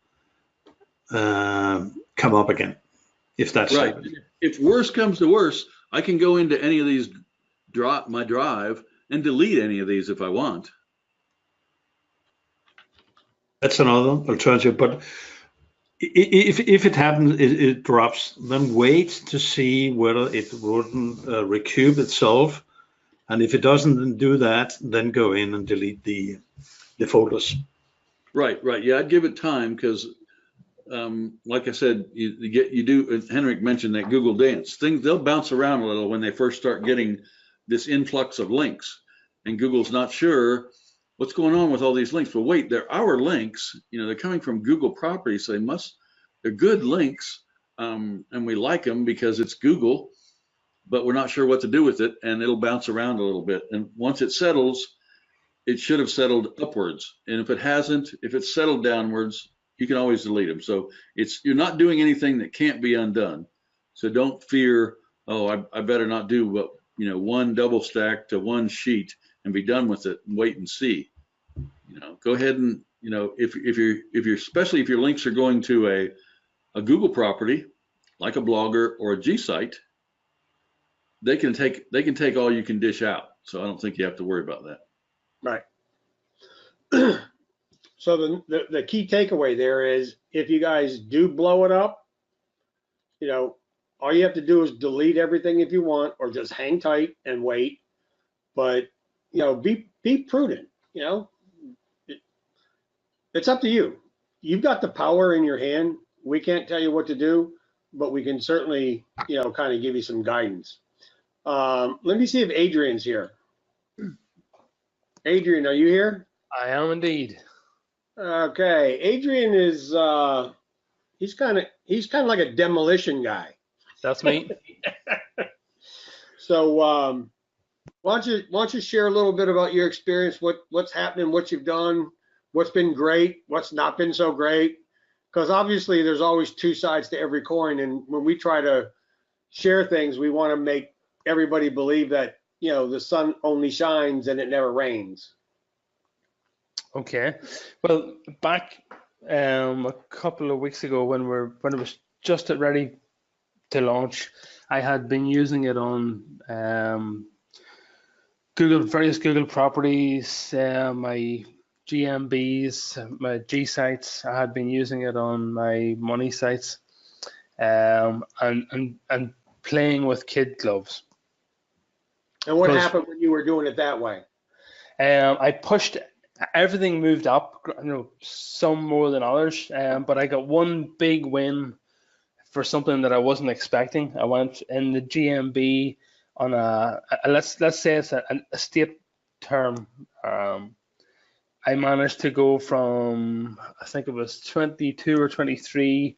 come up again. If that's right. If worse comes to worse, I can go into any of these my drive and delete any of these if I want. That's another alternative. But if it happens, it drops, then wait to see whether it wouldn't recoup itself. And if it doesn't do that, then go in and delete the folders. Right. Yeah, I'd give it time because, like I said, you do. Henrik mentioned that Google Dance they'll bounce around a little when they first start getting this influx of links, and Google's not sure what's going on with all these links. But wait, they're our links. They're coming from Google properties, so they're good links, and we like them because it's Google. But we're not sure what to do with it, and it'll bounce around a little bit. And once it settles, it should have settled upwards. And if it hasn't, if it's settled downwards, you can always delete them. So you're not doing anything that can't be undone. So don't fear, oh, I better not do what, one double stack to one sheet and be done with it and wait and see. Go ahead and, especially if your links are going to a Google property, like a blogger or a G-site, they can take all you can dish out. So I don't think you have to worry about that. Right. So the key takeaway there is, if you guys do blow it up, all you have to do is delete everything if you want, or just hang tight and wait. But be prudent. It's up to you. You've got the power in your hand. We can't tell you what to do, but we can certainly kind of give you some guidance. Let me see if Adrian's here. Adrian, are you here? I am indeed. Okay, Adrian is he's kind of like a demolition guy. That's me. So why don't you share a little bit about your experience, what's happening, what you've done, what's been great, what's not been so great? Because obviously there's always two sides to every coin, and when we try to share things, we want to make everybody believe that the sun only shines and it never rains. Okay. Well, back a couple of weeks ago when it was just ready to launch, I had been using it on various Google properties, my GMBs, my gsites. I had been using it on my money sites, and playing with kid gloves. And what happened when you were doing it that way? I pushed, everything moved up, some more than others, but I got one big win for something that I wasn't expecting. I went in the GMB on let's say it's a state term. I managed to go from, I think it was 22 or 23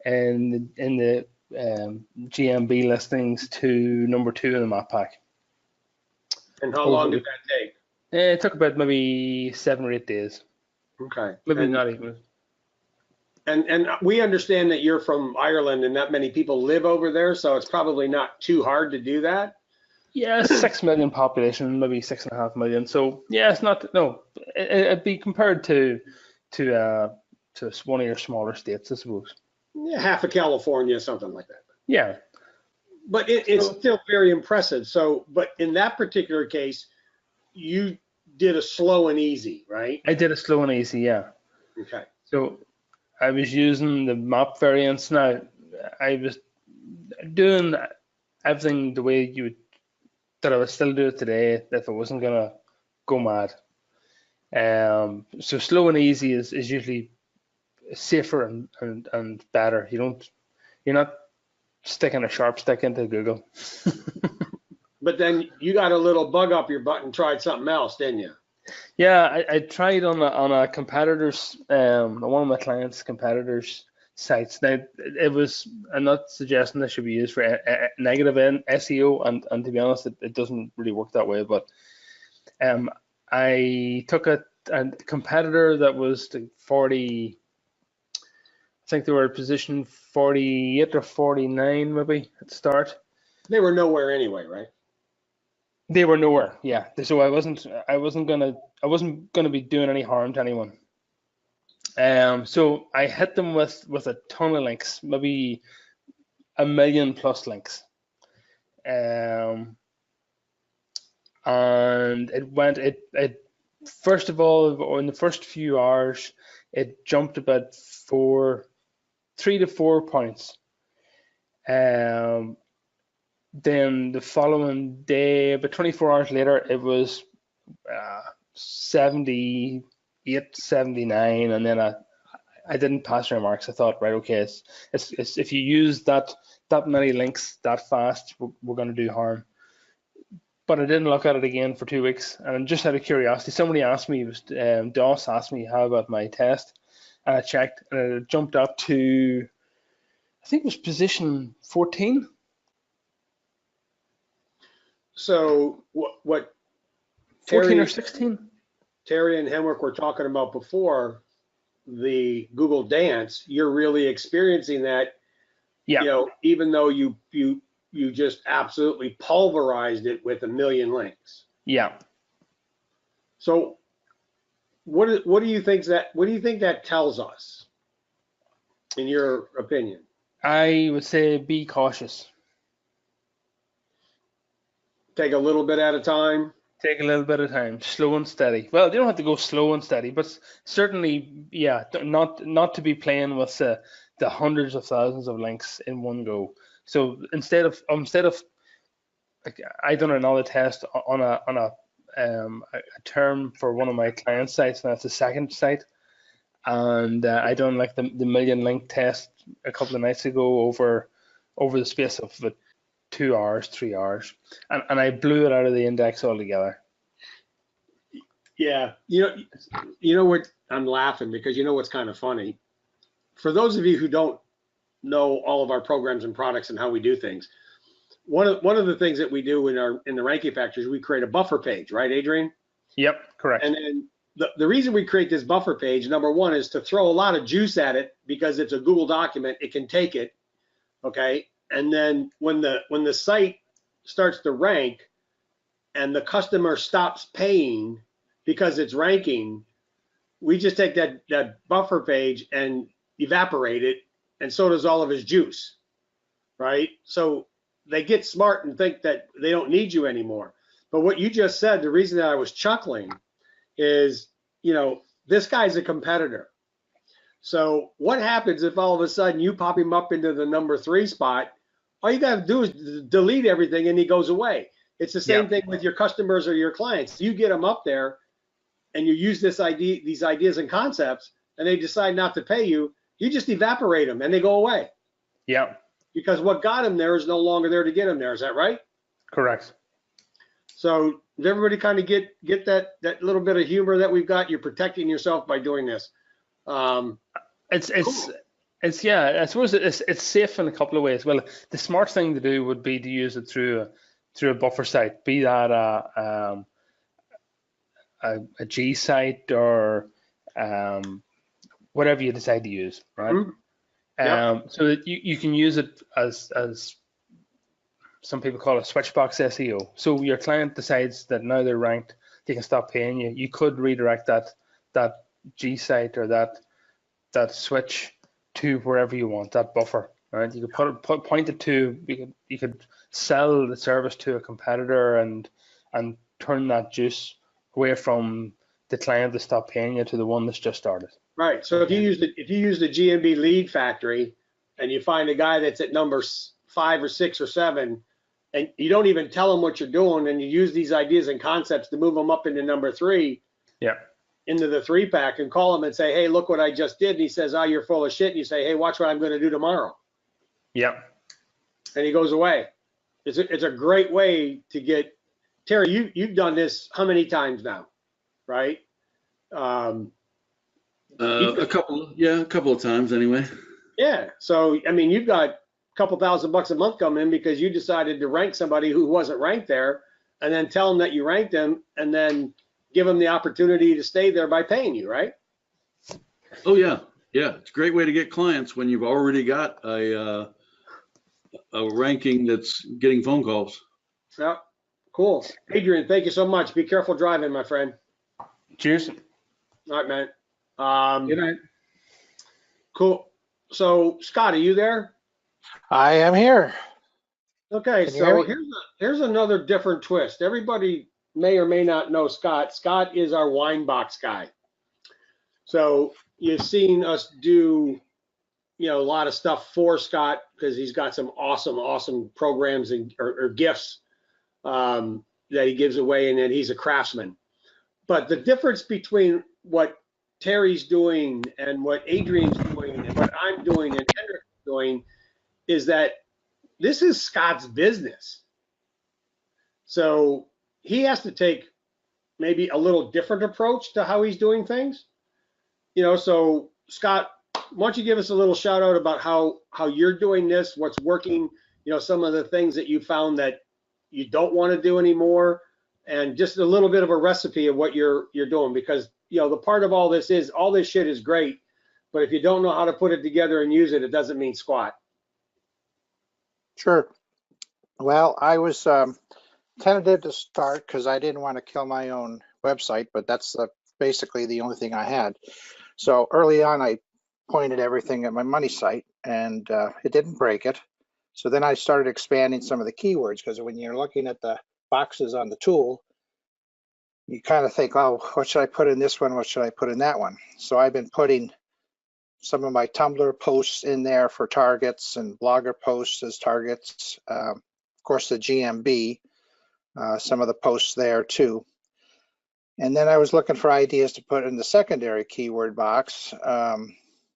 in the GMB listings to number 2 in the map pack. And how long did that take? It took about maybe 7 or 8 days. Okay. Maybe not even. And we understand that you're from Ireland and not many people live over there, so it's probably not too hard to do that. Yeah, 6 million population, maybe 6.5 million. So yeah, it's not, no, it'd be compared to one of your smaller states, I suppose. Yeah, half of California, something like that. Yeah. But it's still very impressive. So, but in that particular case, you did a slow and easy, right? I did a slow and easy, yeah. Okay. So I was using the map variants. Now, I was doing everything the way that I would still do it today if I wasn't gonna go mad. So slow and easy is usually safer and better. You're not sticking a sharp stick into Google. But then you got a little bug up your butt and tried something else, didn't you? Yeah, I tried on a competitor's, one of my clients' competitors' sites. Now, it was, I'm not suggesting this should be used for negative SEO, and to be honest, it doesn't really work that way. But I took a competitor that was the 40, I think they were position 48 or 49 maybe at the start. They were nowhere anyway, right? They were nowhere, yeah. So I wasn't gonna be doing any harm to anyone. So I hit them with a ton of links, maybe 1 million plus links. And it first of all, in the first few hours, it jumped about 3 to 4 points. Then the following day, about 24 hours later, it was 78, 79, and then I didn't pass my marks. I thought, right, okay, it's if you use that many links that fast, we're going to do harm. But I didn't look at it again for 2 weeks, and just out of curiosity, somebody asked me, Doss asked me how about my test, and I checked, and it jumped up to, I think it was position 14. So what 14 or 16? Terry and Henrik were talking about before, the Google Dance, you're really experiencing that. Yeah. You know, even though you just absolutely pulverized it with 1 million links. Yeah. So what do you think that tells us, in your opinion? I would say be cautious. Take a little bit at a time. Take a little bit of time, slow and steady. Well, you don't have to go slow and steady, but certainly, yeah, not to be playing with the hundreds of thousands of links in one go. So instead of like, I done another test on a term for one of my client sites, and that's the second site, and I done like the 1 million link test a couple of nights ago over the space of 2 hours, 3 hours, and I blew it out of the index altogether. Yeah, you know what? I'm laughing because you know what's kind of funny. For those of you who don't know all of our programs and products and how we do things, one of the things that we do in the Ranking Factory is we create a buffer page, right, Adrian? Yep, correct. And then the reason we create this buffer page, number one, is to throw a lot of juice at it because it's a Google document, it can take it, okay? And then when the site starts to rank and the customer stops paying because it's ranking, we just take that buffer page and evaporate it, and so does all of his juice, right? So they get smart and think that they don't need you anymore. But what you just said, the reason that I was chuckling is, this guy's a competitor. So what happens if all of a sudden you pop him up into the number 3 spot? All you got to do is delete everything and he goes away. It's the same thing with your customers or your clients. You get them up there and you use these ideas and concepts, and they decide not to pay you, you just evaporate them and they go away. Yeah. Because what got them there is no longer there to get them there. Is that right? Correct. So does everybody kind of get that little bit of humor that we've got? You're protecting yourself by doing this. It's yeah, I suppose it's safe in a couple of ways. Well, the smart thing to do would be to use it through a buffer site, be that a gsite or whatever you decide to use, right? Mm-hmm. Yep. So that you can use it as some people call it switchbox SEO. So your client decides that now they're ranked, they can stop paying you. You could redirect that gsite or that switch to wherever you want, that buffer, right? You could point it to, you could sell the service to a competitor and turn that juice away from the client that stopped paying you to the one that's just started. Right. So if you use the GMB lead factory and you find a guy that's at number 5 or 6 or 7, and you don't even tell them what you're doing, and you use these ideas and concepts to move them up into number 3, into the 3-pack, and call him and say, hey, look what I just did. And he says, oh, you're full of shit. And you say, hey, watch what I'm going to do tomorrow. Yeah. And he goes away. It's a great way to get, Terry, you've done this how many times now, right? A couple of times anyway. Yeah. So, I mean, you've got a couple $1,000 a month coming in because you decided to rank somebody who wasn't ranked there, and then tell them that you ranked them, and then give them the opportunity to stay there by paying you, right? Oh yeah, yeah. It's a great way to get clients when you've already got a ranking that's getting phone calls. Yeah. Cool. Adrian, thank you so much. Be careful driving, my friend. Cheers. All right, man. Good night. Cool. So, Scott, are you there? I am here. Okay, Can you hear so me? here's another different twist. Everybody may or may not know Scott. Scott is our wine box guy. So you've seen us do, a lot of stuff for Scott because he's got some awesome programs and or gifts that he gives away, and then he's a craftsman. But the difference between what Terry's doing and what Adrian's doing and what I'm doing and Henrik is doing is that this is Scott's business. So he has to take maybe a little different approach to how he's doing things. So Scott, why don't you give us a little shout out about how you're doing this, what's working, some of the things that you found that you don't want to do anymore, and just a little bit of a recipe of what you're doing, because the part of all this is all this shit is great, but if you don't know how to put it together and use it, it doesn't mean squat. Sure. Well, I was tentative to start because I didn't want to kill my own website, but that's basically the only thing I had. So early on, I pointed everything at my money site, and it didn't break it. So then I started expanding some of the keywords, because when you're looking at the boxes on the tool, you kind of think, oh, what should I put in this one? What should I put in that one? So I've been putting some of my Tumblr posts in there for targets and blogger posts as targets. Of course, the GMB, some of the posts there too. And then I was looking for ideas to put in the secondary keyword box.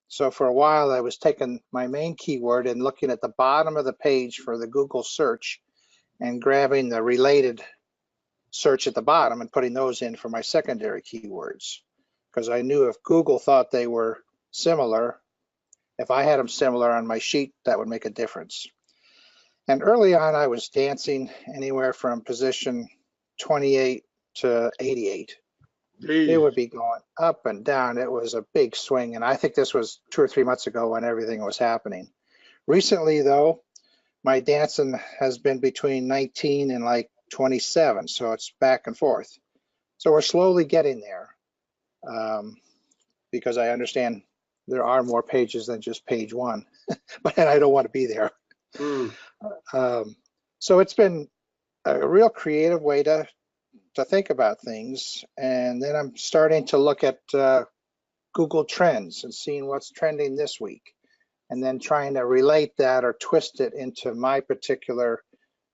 So for a while, I was taking my main keyword and looking at the bottom of the page for the Google search and grabbing the related search at the bottom and putting those in for my secondary keywords. Because I knew if Google thought they were similar, if I had them similar on my sheet, that would make a difference. And early on, I was dancing anywhere from position 28 to 88. Jeez. It would be going up and down. It was a big swing. And I think this was 2 or 3 months ago when everything was happening. Recently, though, my dancing has been between 19 and like 27. So it's back and forth. So we're slowly getting there, because I understand there are more pages than just page one, but I don't want to be there. So it's been a real creative way to think about things. And then I'm starting to look at Google Trends and seeing what's trending this week, and then trying to relate that or twist it into my particular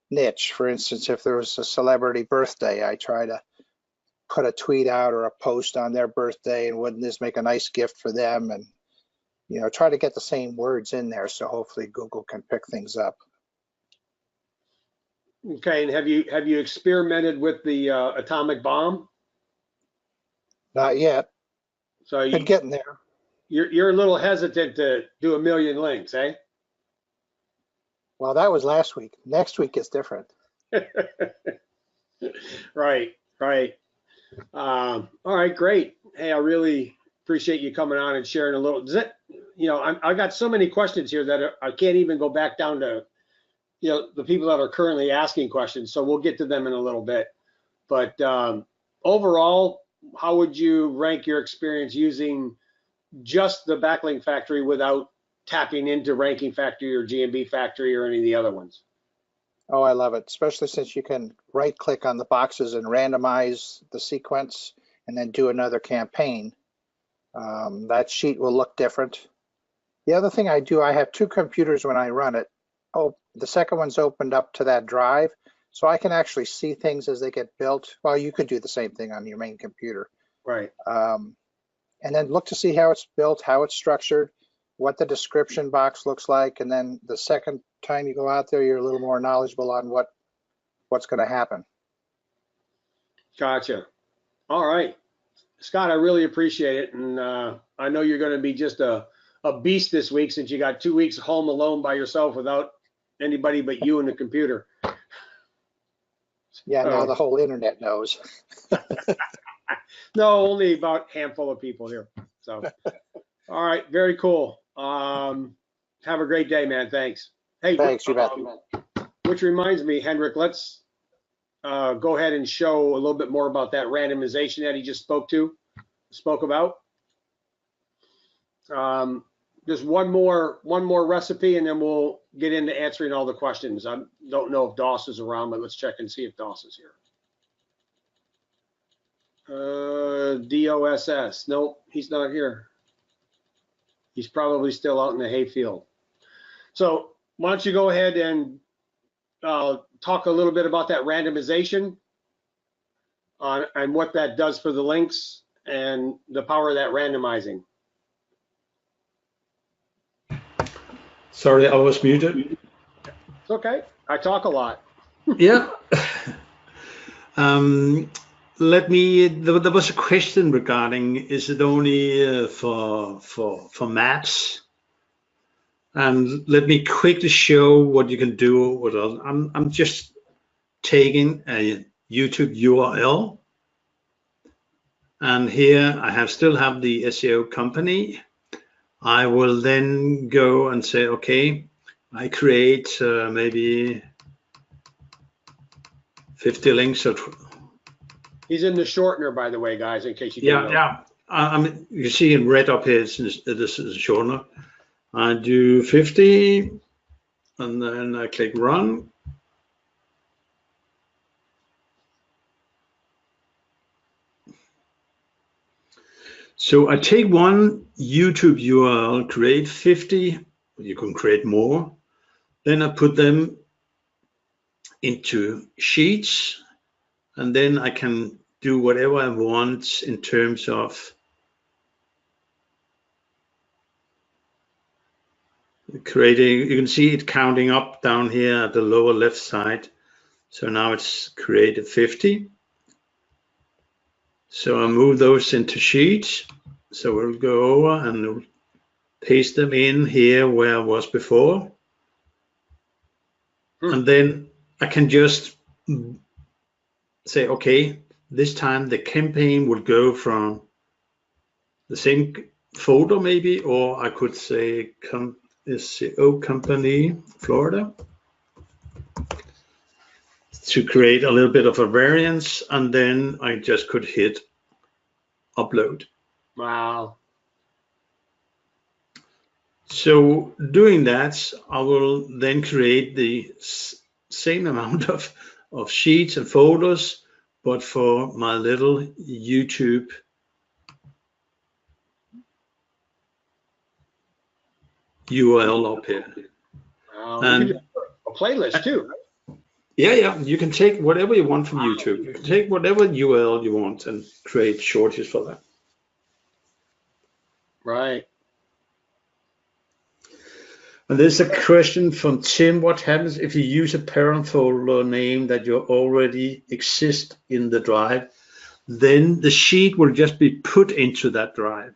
niche. For instance, if there was a celebrity birthday, I try to put a tweet out or a post on their birthday, and wouldn't this make a nice gift for them? And try to get the same words in there, so hopefully Google can pick things up. Okay, and have you experimented with the atomic bomb? Not yet. So Been getting there. You're a little hesitant to do 1 million links, eh? Well, that was last week. Next week is different. Right. All right, great. Hey, I really appreciate you coming on and sharing a little. Does it, I got so many questions here that I can't even go back down to, the people that are currently asking questions. So we'll get to them in a little bit. But overall, how would you rank your experience using just the BackLink Factory without tapping into RankingFactory or GMB Factory or any of the other ones? Oh, I love it, especially since you can right click on the boxes and randomize the sequence and then do another campaign. That sheet will look different. The other thing I do, I have 2 computers when I run it. Oh, the second one's opened up to that drive, so I can actually see things as they get built. Well, you could do the same thing on your main computer. Right. And then look to see how it's built, how it's structured, what the description box looks like, and then the second time you go out there, you're a little more knowledgeable on what's going to happen. Gotcha. All right, Scott, I really appreciate it, and I know you're going to be just a a beast this week since you got 2 weeks home alone by yourself without anybody but you and the computer. Yeah, now the whole internet knows. No, only about a handful of people here. So, all right, very cool. Have a great day, man. Thanks. Hey, Thanks, you bet. Which reminds me, Henrik, let's go ahead and show a little bit more about that randomization that he just spoke about. Just one more recipe, and then we'll get into answering all the questions. I don't know if Doss is around, but let's check and see if Doss is here. DOSS. Nope, he's not here. He's probably still out in the hayfield. So why don't you go ahead and talk a little bit about that randomization and what that does for the links and the power of that randomizing. Sorry, I was muted. It's okay. I talk a lot. Yeah. There was a question regarding, is it only for maps? And let me quickly show what you can do with it. I'm just taking a YouTube URL, and here I still have the SEO company. I will then go and say, okay, I create maybe 50 links. He's in the shortener, by the way, guys, in case you didn't know. Yeah. You see in red up here, this is a shortener. I do 50, and then I click run. So I take one YouTube URL, create 50, you can create more. Then I put them into sheets, and then I can do whatever I want in terms of creating. You can see it counting up down here at the lower left side. So now it's created 50. So I move those into sheets. So we'll go over and paste them in here where I was before. And then I can just say, okay, this time the campaign will go from the same folder maybe, or I could say SEO company, Florida, to create a little bit of a variance, and then I just could hit upload. Wow. So doing that, I will then create the same amount of sheets and folders, but for my little YouTube URL up here. Wow. And you can do a playlist too, right? Yeah, you can take whatever you want from YouTube. You can take whatever URL you want and create shorties for that. Right. And there's a question from Tim. What happens if you use a parent folder name that you already exist in the drive? Then the sheet will just be put into that drive.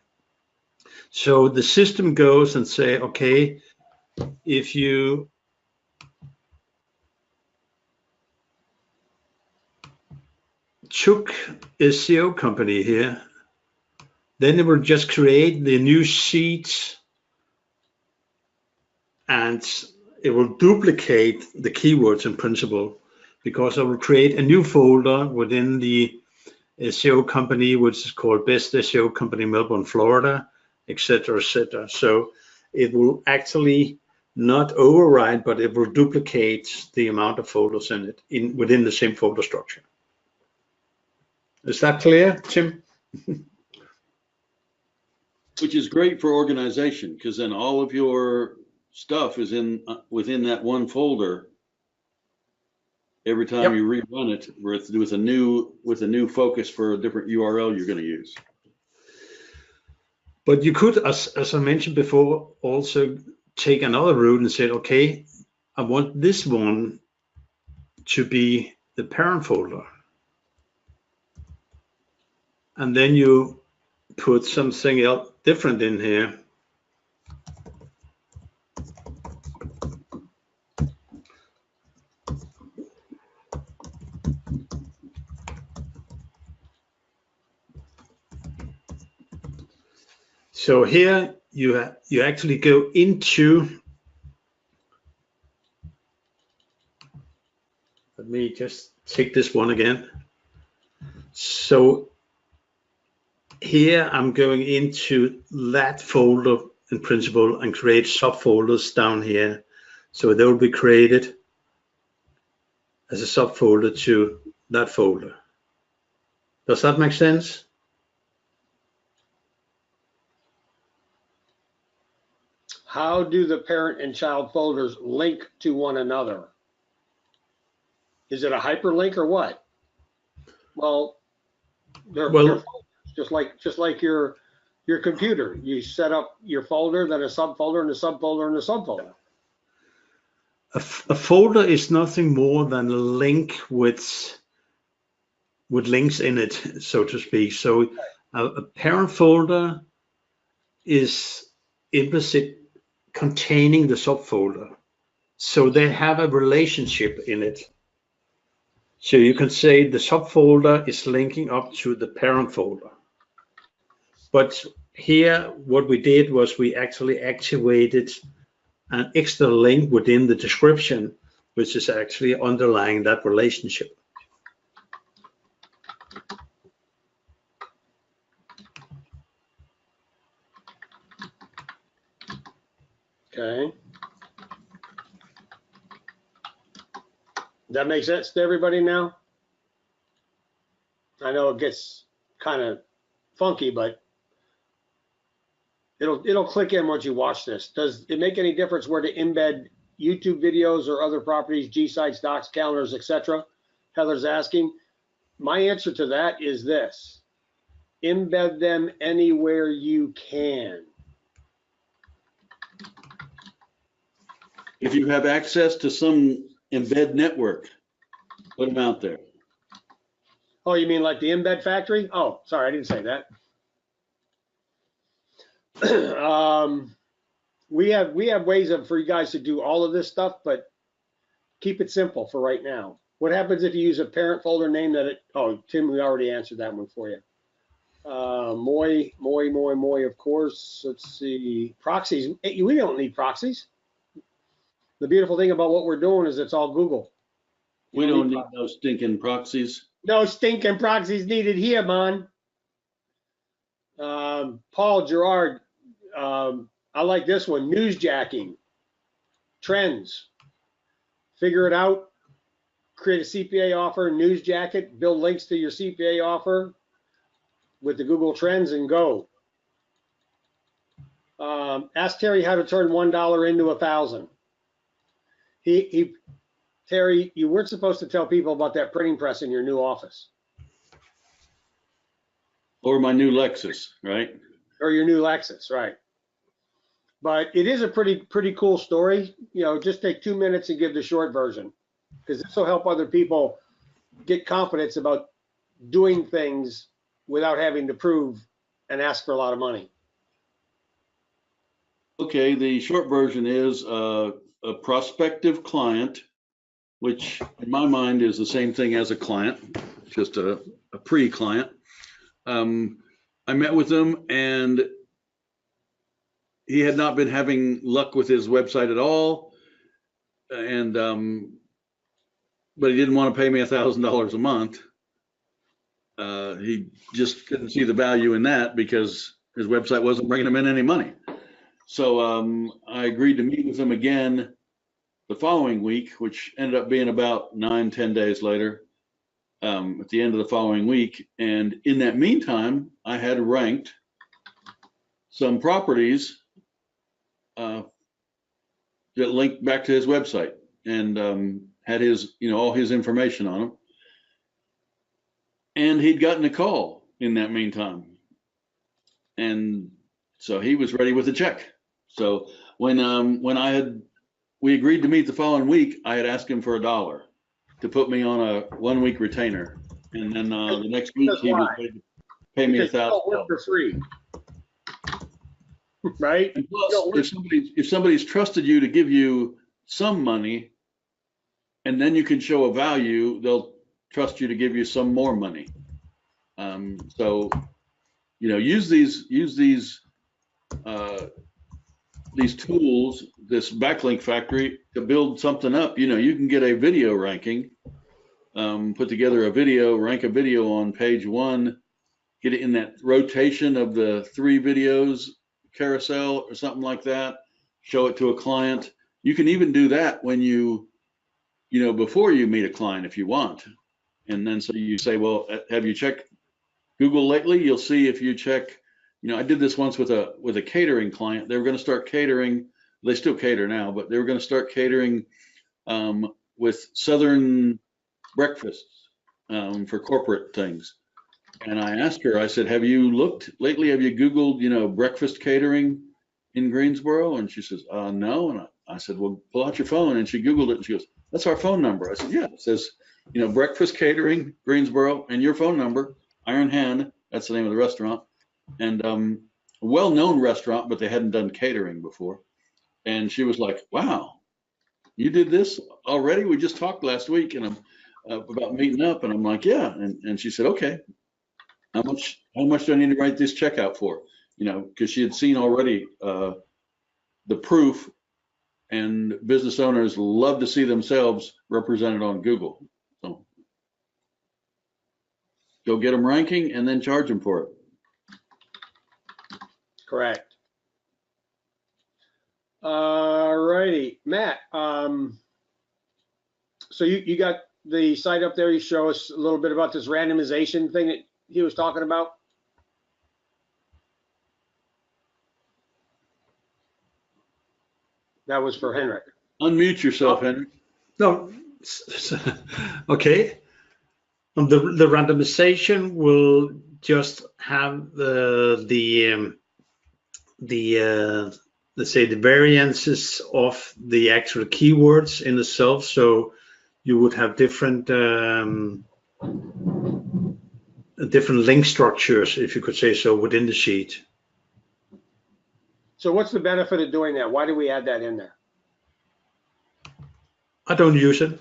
So the system goes and say, okay, if you took SEO company here, then it will just create the new sheet, and it will duplicate the keywords in principle, because I will create a new folder within the SEO company, which is called Best SEO Company Melbourne, Florida, etc., etc. So it will actually not override, but it will duplicate the amount of folders in it within the same folder structure. Is that clear, Tim? Which is great for organization, because then all of your stuff is in within that one folder. Every time you rerun it with a new focus for a different URL you're going to use. But you could, as I mentioned before, also take another route and say, okay, I want this one to be the parent folder. And then you put something else different in here. So here you actually go into, let me just take this one again. So here I'm going into that folder in principle and create subfolders down here. So they will be created as a subfolder to that folder. Does that make sense? How do the parent and child folders link to one another? Is it a hyperlink or what? Well, they're folders, just like your computer. You set up your folder, then a subfolder, and a subfolder, and a subfolder. A folder is nothing more than a link with links in it, so to speak. So a parent folder is implicit containing the subfolder. So they have a relationship in it. So you can say the subfolder is linking up to the parent folder. But here, what we did was we actually activated an extra link within the description, which is actually underlying that relationship. Okay. Does that make sense to everybody now? I know it gets kind of funky, but it'll click in once you watch this. Does it make any difference where to embed YouTube videos or other properties, gsites, docs, calendars, etc.? Heather's asking. My answer to that is this: embed them anywhere you can. If you have access to some embed network, put them out there. Oh, you mean like the embed factory? Oh, sorry, I didn't say that. We have ways for you guys to do all of this stuff, but keep it simple for right now. What happens if you use a parent folder name oh, Tim, we already answered that one for you. Moi, of course. Let's see, proxies. We don't need proxies. The beautiful thing about what we're doing is it's all Google. We don't need no stinking proxies. No stinking proxies needed here, man. Paul Gerard, I like this one. Newsjacking, trends. Figure it out. Create a CPA offer, newsjack it, build links to your CPA offer with the Google Trends, and go. Ask Terry how to turn $1 into 1,000. Terry, you weren't supposed to tell people about that printing press in your new office. Or my new Lexus, right? Or your new Lexus, right. But it is a pretty cool story. You know, just take 2 minutes and give the short version, because this will help other people get confidence about doing things without having to prove and ask for a lot of money. Okay, the short version is a prospective client, which in my mind is the same thing as a client, just a pre-client. I met with him, and he had not been having luck with his website at all, and but he didn't want to pay me $1,000 a month. He just couldn't see the value in that because his website wasn't bringing him in any money. So I agreed to meet with him again the following week, which ended up being about 9-10 days later, at the end of the following week. And in that meantime, I had ranked some properties that linked back to his website and had his, all his information on them. And he'd gotten a call in that meantime. And so he was ready with a check. So when we agreed to meet the following week, I had asked him for $1 to put me on a 1-week retainer. And then the next week he was ready to pay me $1,000 for free. Right? And plus, if somebody's trusted you to give you some money, and then you can show a value, they'll trust you to give you some more money. So, use these these tools, this BackLink Factory, to build something up. You can get a video ranking, put together a video, rank a video on page 1, get it in that rotation of the 3 videos carousel or something like that, show it to a client. You can even do that when before you meet a client if you want. And then so you say, well, have you checked Google lately? You'll see if you check, I did this once with a catering client. They were going to start catering. They still cater now, but they were going to start catering with Southern breakfasts for corporate things. And I asked her, I said, have you looked lately? Have you Googled, breakfast catering in Greensboro? And she says, no. And I said, well, pull out your phone. And she Googled it and she goes, that's our phone number. I said, yeah, it says, breakfast catering, Greensboro, and your phone number, Iron Hen, that's the name of the restaurant. And a well-known restaurant, but they hadn't done catering before. And she was like, wow, you did this already? We just talked last week and about meeting up. And I'm like, yeah. And she said, okay, how much do I need to write this check out for? Because she had seen already the proof, and business owners love to see themselves represented on Google. So go get them ranking and then charge them for it. Correct. All righty, Matt. So you got the site up there. You show us a little bit about this randomization thing that he was talking about. That was for Henrik. Unmute yourself, Henrik. No, okay. The randomization will just have let's say the variances of the actual keywords in itself. So you would have different link structures, if you could say so, within the sheet. So what's the benefit of doing that? Why do we add that in there? I don't use it.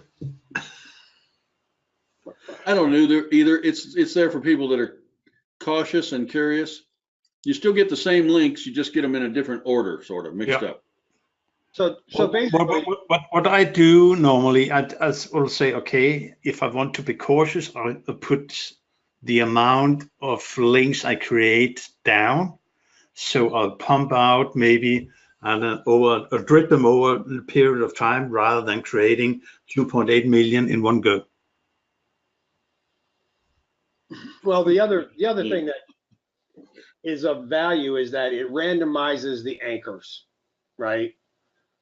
I don't know either. It's there for people that are cautious and curious. You still get the same links, you just get them in a different order, sort of mixed up. So basically, what I do normally, I will say, okay, if I want to be cautious, I'll put the amount of links I create down. So I'll pump out maybe and drip them over a period of time rather than creating 2.8 million in one go. well, the other thing that is of value is that it randomizes the anchors, right?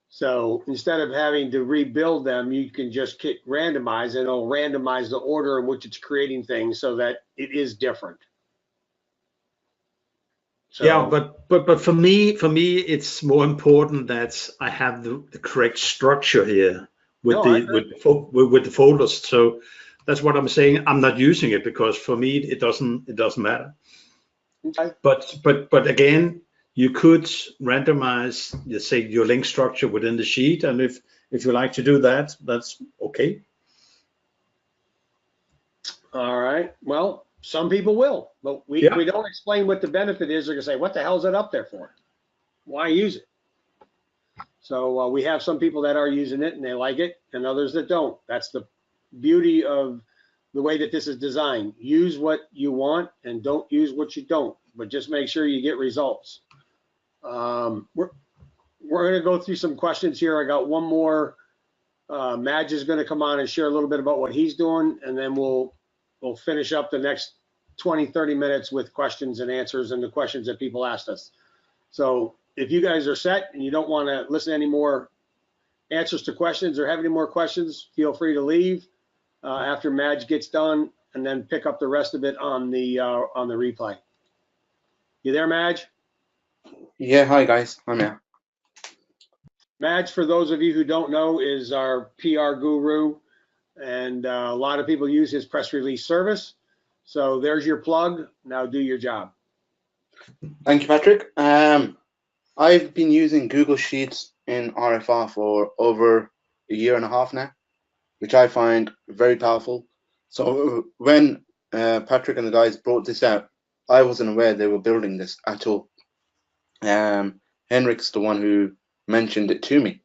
So instead of having to rebuild them, you can just hit randomize and it'll randomize the order in which it's creating things so that it is different. So, yeah, but for me, it's more important that I have the correct structure here with the folders. So that's what I'm saying. I'm not using it because for me it doesn't matter. Okay. But again, you could randomize, let's say, your link structure within the sheet, and if you like to do that, that's okay. All right. Well, some people will, but we don't explain what the benefit is. They're gonna say, "What the hell is that up there for? Why use it?" So we have some people that are using it and they like it, and others that don't. That's the beauty of the way that this is designed. Use what you want and don't use what you don't, but just make sure you get results. We're going to go through some questions here. I got one more. Madge is going to come on and share a little bit about what he's doing, and then we'll finish up the next 20-30 minutes with questions and answers and the questions that people asked us. So if you guys are set and you don't want to listen to any more answers to questions or have any more questions, feel free to leave after Madge gets done, and then pick up the rest of it on the replay. You there, Madge? Yeah, hi guys, I'm here. Madge, for those of you who don't know, is our PR guru, and a lot of people use his press release service. So there's your plug. Now do your job. Thank you, Patrick. I've been using Google Sheets in RFR for over a year and a half now, which I find very powerful. So when Patrick and the guys brought this out, I wasn't aware they were building this at all. Henrik's the one who mentioned it to me.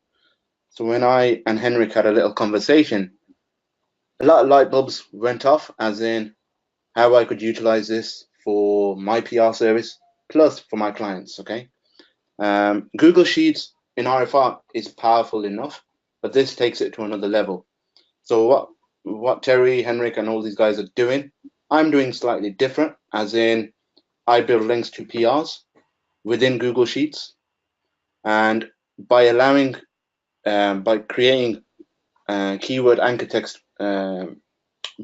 So when I and Henrik had a little conversation, a lot of light bulbs went off, as in how I could utilize this for my PR service, plus for my clients, okay? Google Sheets in RFR is powerful enough, but this takes it to another level. So what Terry, Henrik, and all these guys are doing, I'm doing slightly different, as in I build links to PRs within Google Sheets, and by allowing, by creating keyword anchor text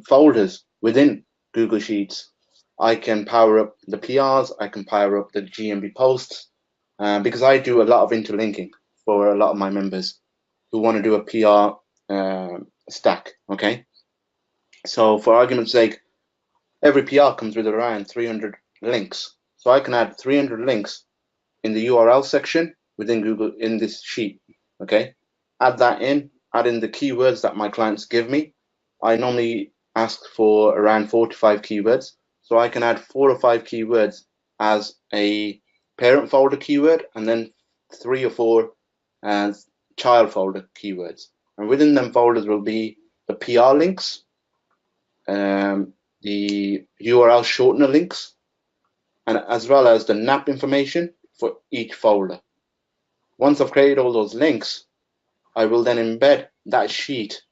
folders within Google Sheets, I can power up the PRs, I can power up the GMB posts, because I do a lot of interlinking for a lot of my members who want to do a PR stack, okay? So for argument's sake, every PR comes with around 300 links. So I can add 300 links in the URL section within Google in this sheet, okay? Add that in, add in the keywords that my clients give me. I normally ask for around 4 to 5 keywords. So I can add 4 or 5 keywords as a parent folder keyword, and then 3 or 4 as child folder keywords. And within them folders will be the PR links, the URL shortener links, and as well as the NAP information for each folder. Once I've created all those links, I will then embed that sheet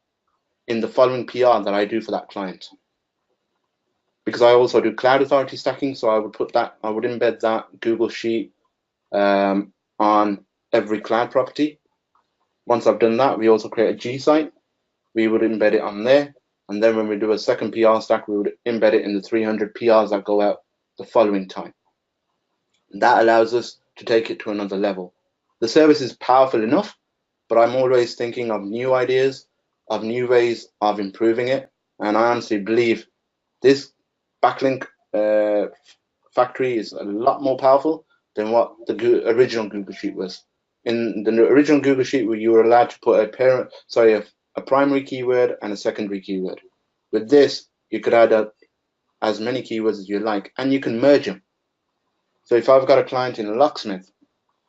in the following PR that I do for that client. Because I also do cloud authority stacking, so I would embed that Google Sheet on every cloud property. Once I've done that, we also create a gsite. We would embed it on there. And then when we do a second PR stack, we would embed it in the 300 PRs that go out the following time. That allows us to take it to another level. The service is powerful enough, but I'm always thinking of new ideas, of new ways of improving it. And I honestly believe this BackLink Factory is a lot more powerful than what the original Google Sheet was. In the original Google Sheet, where you were allowed to put a primary keyword and a secondary keyword. With this, you could add as many keywords as you like, and you can merge them. So if I've got a client in a locksmith,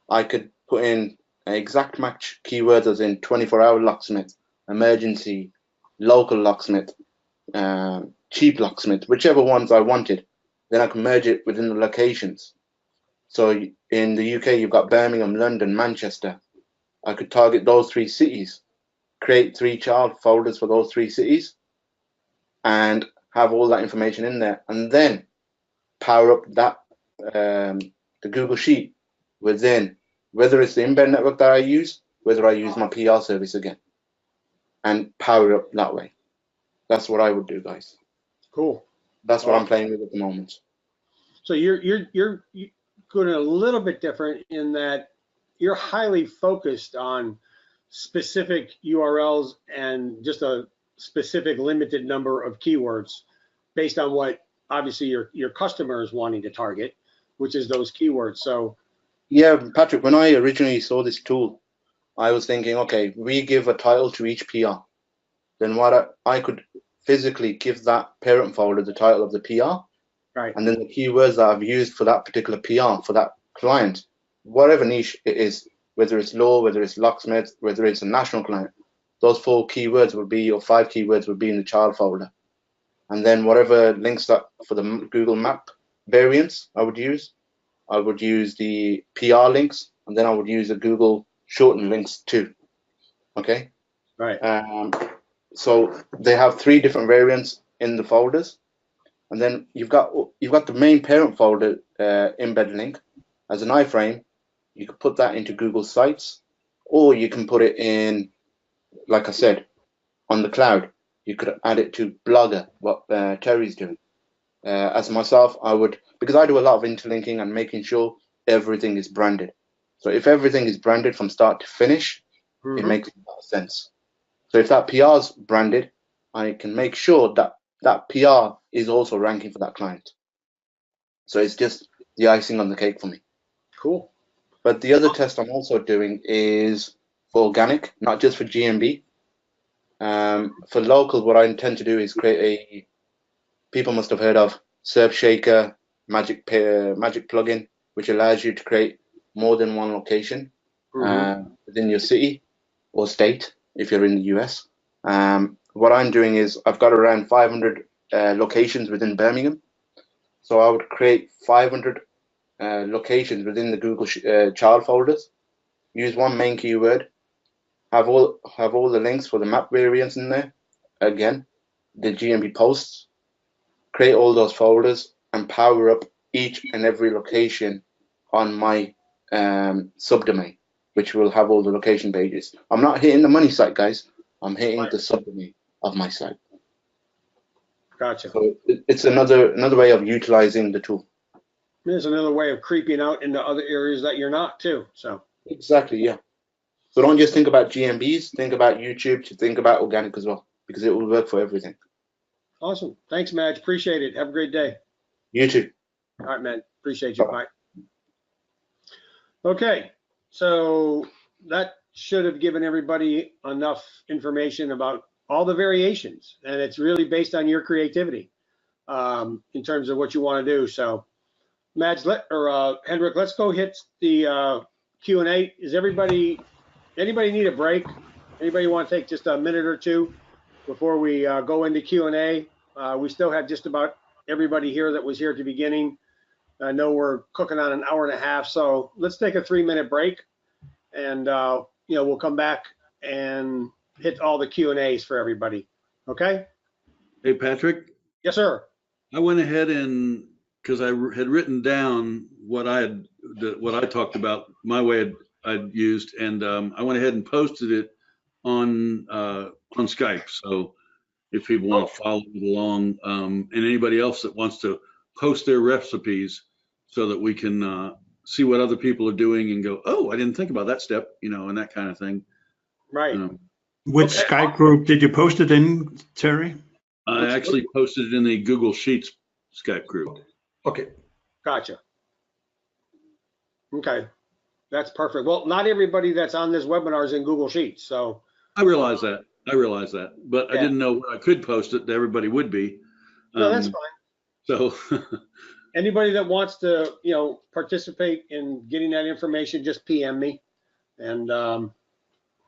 I could put in an exact match keywords, as in 24-hour locksmith, emergency, local locksmith, cheap locksmith, whichever ones I wanted. Then I can merge it within the locations. So in the UK, you've got Birmingham, London, Manchester. I could target those 3 cities, create 3 child folders for those 3 cities, and have all that information in there, and then power up that the Google Sheet within, whether it's the embed network that I use, whether I use my PR service again, and power it up that way. That's what I would do, guys. Cool. That's what I'm playing with at the moment. So you're going a little bit different in that you're highly focused on specific URLs and just a specific limited number of keywords based on what obviously your customer is wanting to target, which is those keywords. So yeah, Patrick, when I originally saw this tool, I was thinking, okay, we give a title to each PR. Then what I could physically give that parent folder the title of the PR, right, and then the keywords that I've used for that particular PR for that client, whatever niche it is, whether it's law, whether it's locksmith, whether it's a national client, those 4 keywords would be, or 5 keywords would be in the child folder. And then whatever links that for the Google Map variants I would use the PR links, and then I would use the Google shortened links too. Okay. Right. So they have 3 different variants in the folders, and then you've got the main parent folder embed link as an iFrame. You could put that into Google Sites, or you can put it in, like I said, on the cloud. You could add it to Blogger, what Terry's doing. As myself, I would, because I do a lot of interlinking and making sure everything is branded. So if everything is branded from start to finish, it makes a lot of sense. So if that PR is branded, I can make sure that that PR is also ranking for that client. So it's just the icing on the cake for me. Cool. But the other test I'm also doing is for organic, not just for GMB. For local, what I intend to do is create people must have heard of Surfshaker magic plugin, which allows you to create more than one location within your city or state if you're in the US. What I'm doing is I've got around 500 locations within Birmingham. So I would create 500 locations within the Google child folders, use one main keyword, have all the links for the map variants in there, again, the GMB posts, create all those folders and power up each and every location on my subdomain, which will have all the location pages. I'm not hitting the money site, guys. I'm hitting the subdomain of my site. Gotcha. So it's another way of utilizing the tool. There's another way of creeping out into other areas that you're not too. So exactly, yeah. So don't just think about GMBs, think about YouTube, think about organic as well, because it will work for everything. Awesome. Thanks, Madge. Appreciate it. Have a great day. You too. All right, man. Appreciate you. Bye. Okay. So that should have given everybody enough information about all the variations, and it's really based on your creativity in terms of what you want to do. So Madge, Henrik, let's go hit the Q&A. Anybody need a break? Anybody want to take just a minute or two before we go into Q&A? We still have just about everybody here that was here at the beginning. I know we're cooking on an hour and a half, so let's take a 3-minute break, and we'll come back and hit all the Q&As for everybody. Okay? Hey, Patrick. Yes, sir. I went ahead and, because I had written down what I talked about, my way I'd used, and I went ahead and posted it on Skype. So if people want to follow it along, and anybody else that wants to post their recipes, so that we can see what other people are doing and go, oh, I didn't think about that step, and that kind of thing. Right. Which Skype group did you post it in, Terry? I actually posted it in the Google Sheets Skype group. Okay. Gotcha. Okay. That's perfect. Well, not everybody that's on this webinar is in Google Sheets, so. I realize that. But yeah. I didn't know where I could post it. Everybody would be. No, that's fine. So. Anybody that wants to, participate in getting that information, just PM me, and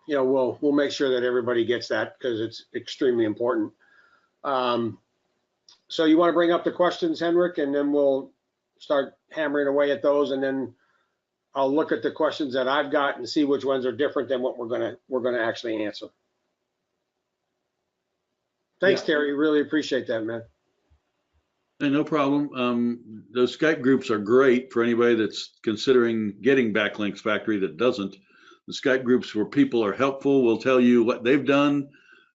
we'll make sure that everybody gets that, because it's extremely important. So you want to bring up the questions, Henrik, and then we'll start hammering away at those, and then I'll look at the questions that I've got and see which ones are different than what we're gonna actually answer. Thanks, Terry. Really appreciate that, man. Hey, no problem. Those Skype groups are great for anybody that's considering getting BackLink Factory that doesn't. The Skype groups where people are helpful will tell you what they've done.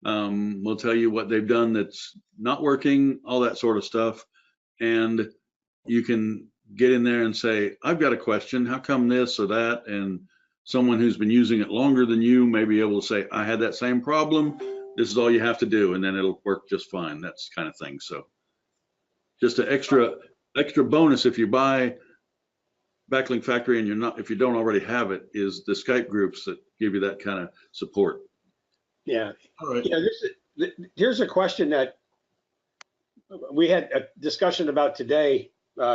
We'll tell you what they've done that's not working, all that sort of stuff. And you can get in there and say, I've got a question, how come this or that? And someone who's been using it longer than you may be able to say, I had that same problem. This is all you have to do, and then it'll work just fine. That's kind of thing. So just an extra bonus if you buy BackLink Factory and if you don't already have it, is the Skype groups that give you that kind of support. Yeah. All right. Yeah. Here's a question that we had a discussion about today,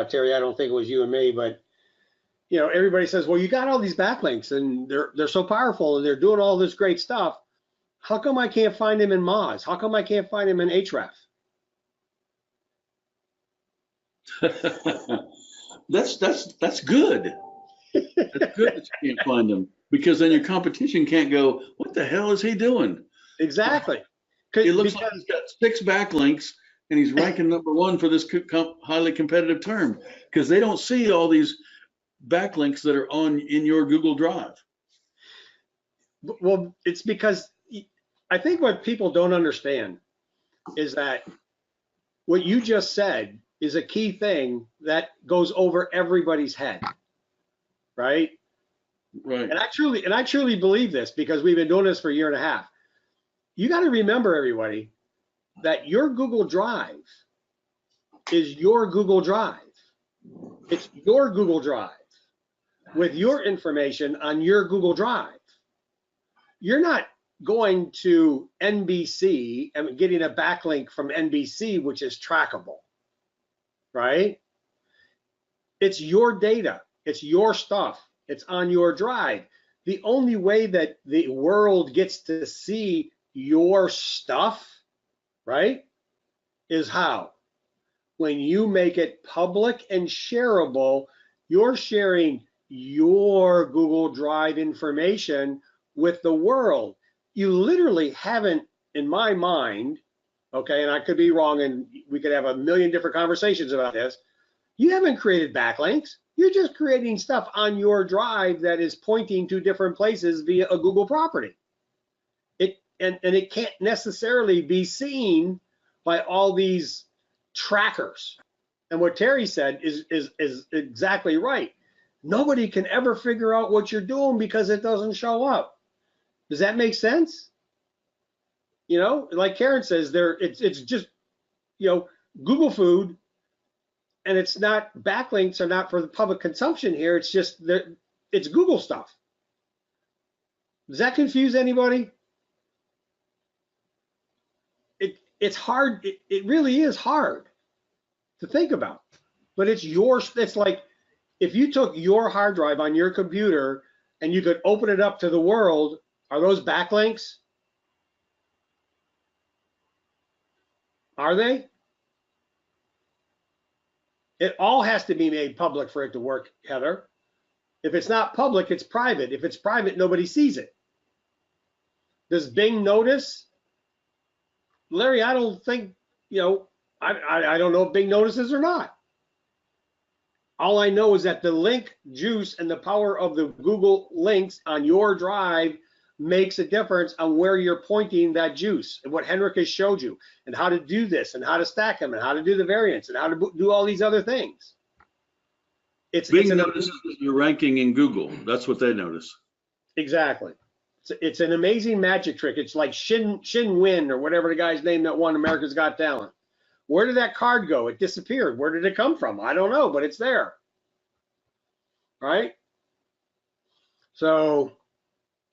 Terry. I don't think it was you and me, but everybody says, well, you got all these backlinks and they're so powerful and they're doing all this great stuff. How come I can't find them in Moz? How come I can't find them in Href? That's good. That's good that you can't find them, because then your competition can't go, what the hell is he doing? Exactly. It looks like he's got 6 backlinks and he's ranking #1 for this highly competitive term, because they don't see all these backlinks that are in your Google Drive. Well, it's because I think what people don't understand is that what you just said is a key thing that goes over everybody's head, right? Right. And I truly believe this, because we've been doing this for a year and a half. You got to remember, everybody, that your Google Drive is your Google Drive. It's your Google Drive with your information on your Google Drive. You're not going to NBC and getting a backlink from NBC, which is trackable, right? It's your data. It's your stuff. It's on your drive. The only way that the world gets to see your stuff, right, is how? When you make it public and shareable, you're sharing your Google Drive information with the world. You literally haven't, in my mind, okay, and I could be wrong, and we could have a million different conversations about this, you haven't created backlinks. You're just creating stuff on your drive that is pointing to different places via a Google property. And it can't necessarily be seen by all these trackers. And what Terry said is exactly right. Nobody can ever figure out what you're doing because it doesn't show up. Does that make sense? You know, like Karen says, it's just, you know, Google food, and it's not, backlinks are not for the public consumption here. It's just it's Google stuff. Does that confuse anybody? It's hard. It really is hard to think about, but it's like if you took your hard drive on your computer and you could open it up to the world, are those backlinks? Are they? It all has to be made public for it to work, Heather. If it's not public, it's private. If it's private, nobody sees it. Does Bing notice? Larry, I don't think, you know, I don't know if Bing notices or not. All I know is that the link juice and the power of the Google links on your drive makes a difference on where you're pointing that juice, and what Henrik has showed you, and how to do this, and how to stack them, and how to do the variants, and how to do all these other things. Bing notices that you're ranking in Google. That's what they notice. Exactly. It's an amazing magic trick. It's like Shin Win, or whatever the guy's name that won America's Got Talent. Where did that card go? It disappeared. Where did it come from? I don't know, but it's there. Right? So,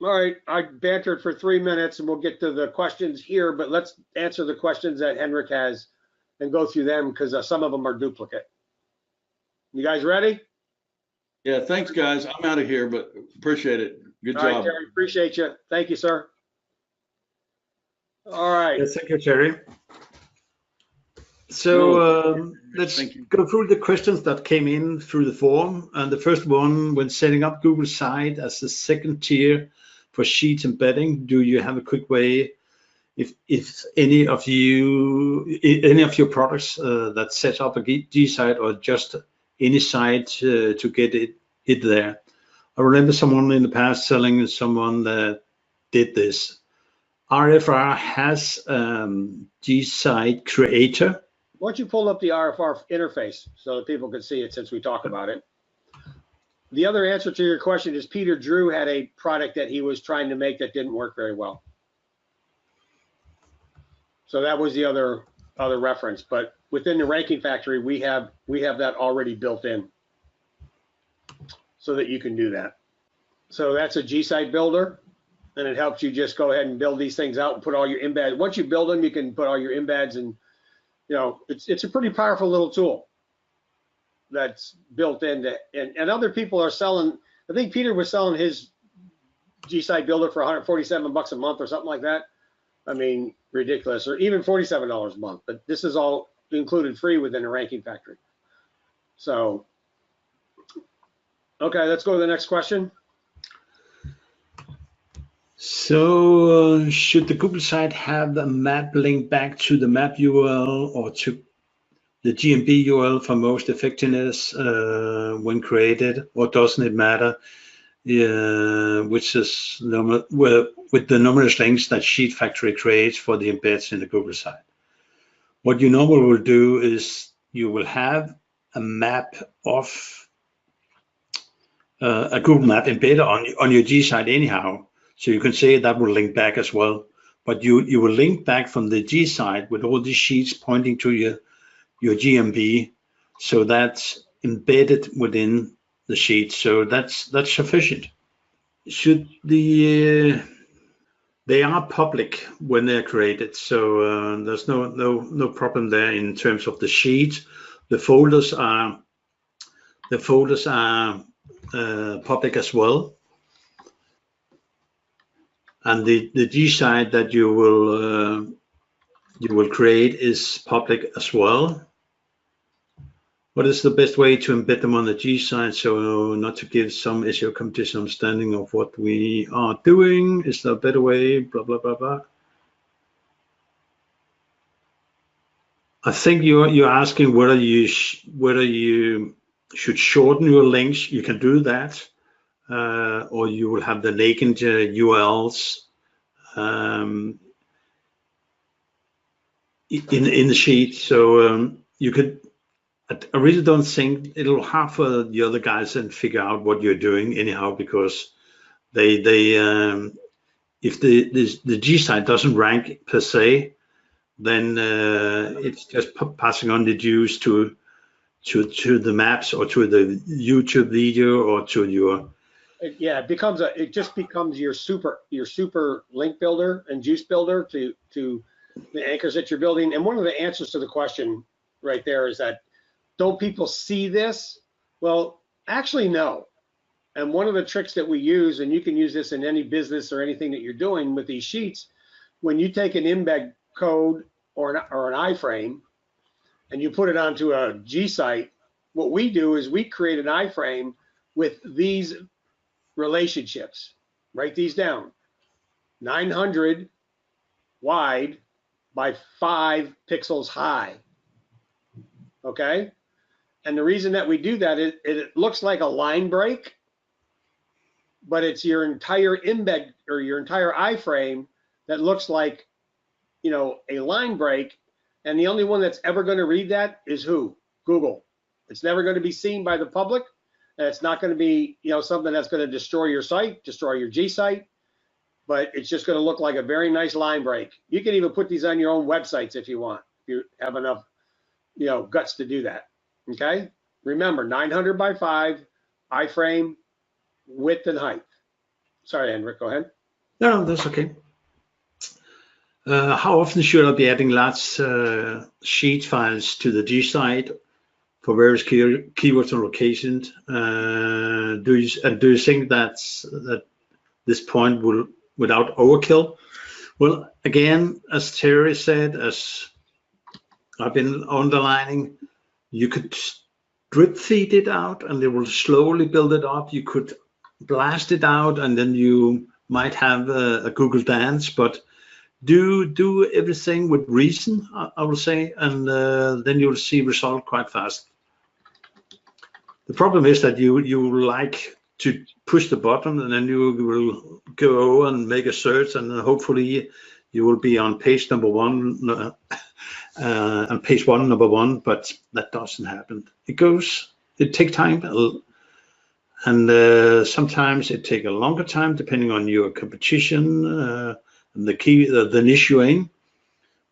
all right, I bantered for 3 minutes, and we'll get to the questions here, but let's answer the questions that Henrik has and go through them, because some of them are duplicate. You guys ready? Yeah, thanks, guys. I'm out of here, but appreciate it. Good job. All right, Terry, appreciate you. Thank you, sir. All right. Yes, thank you, Terry. So let's go through the questions that came in through the forum. And the first one, when setting up Google Site as the second tier for sheets embedding, do you have a quick way if any of your products that set up a gsite, or just any site to get it there? I remember someone in the past selling someone that did this. RFR has gsite creator. Why don't you pull up the RFR interface so that people can see it, since we talk about it? The other answer to your question is Peter Drew had a product that he was trying to make that didn't work very well. So that was the other reference. But within the Ranking Factory, we have that already built in, so that you can do that. So that's a gsite builder, and it helps you just go ahead and build these things out and put all your embeds. Once you build them, you can put all your embeds, and you know, it's a pretty powerful little tool that's built into, and other people are selling. I think Peter was selling his gsite builder for $147 a month or something like that. I mean, ridiculous, or even $47 a month. But this is all included free within the Ranking Factory. So, okay, let's go to the next question. So should the Google site have a map link back to the map URL or to the GMB URL for most effectiveness when created, or doesn't it matter which is with the numerous links that Sheet Factory creates for the embeds in the Google site? What you normally will do is you will have a map of a Google map embedded on your G site anyhow. So you can say that will link back as well, but you will link back from the G site with all these sheets pointing to your GMB. So that's embedded within the sheet. So that's sufficient. Should they are public when they're created. So there's no problem there in terms of the sheet. The folders are public as well. And the gsite that you will create is public as well. What is the best way to embed them on the gsite so not to give some SEO competition understanding of what we are doing? Is there a better way? Blah blah blah blah. I think you're asking whether you should shorten your links. You can do that, or you will have the latent URLs in the sheet. So you could. I really don't think it'll hard for the other guys and figure out what you're doing anyhow, because they if the gsite doesn't rank per se, then it's just passing on the views to the maps or to the YouTube video or to your. Yeah, it just becomes your super link builder and juice builder to the anchors that you're building. And one of the answers to the question right there is that, don't people see this? Well, actually, no. And one of the tricks that we use, and you can use this in any business or anything that you're doing with these sheets, when you take an embed code or an iFrame and you put it onto a gsite, what we do is we create an iFrame with these relationships. Write these down. 900 wide by 5 pixels high. Okay? And the reason that we do that is it looks like a line break, but it's your entire embed or your entire iFrame that looks like, you know, a line break. And the only one that's ever going to read that is who? Google. It's never going to be seen by the public. And it's not going to be, you know, something that's going to destroy your site, destroy your gsite, but it's just going to look like a very nice line break. You can even put these on your own websites if you want, if you have enough, you know, guts to do that. Okay, remember 900 by 5 iFrame width and height. Sorry, Henrik, go ahead. No, that's okay. How often should I be adding large sheet files to the gsite for various keywords and locations? Do you think that this point will without overkill? Well, again, as Terry said, as I've been underlining, you could drip feed it out and it will slowly build it up. You could blast it out and then you might have a Google dance, but do everything with reason, I will say, and then you'll see result quite fast. The problem is that you like to push the button and then you will go and make a search and hopefully you will be on page number 1. On page 1, number 1, but that doesn't happen. It takes time, and sometimes it takes a longer time depending on your competition and the niche you're in,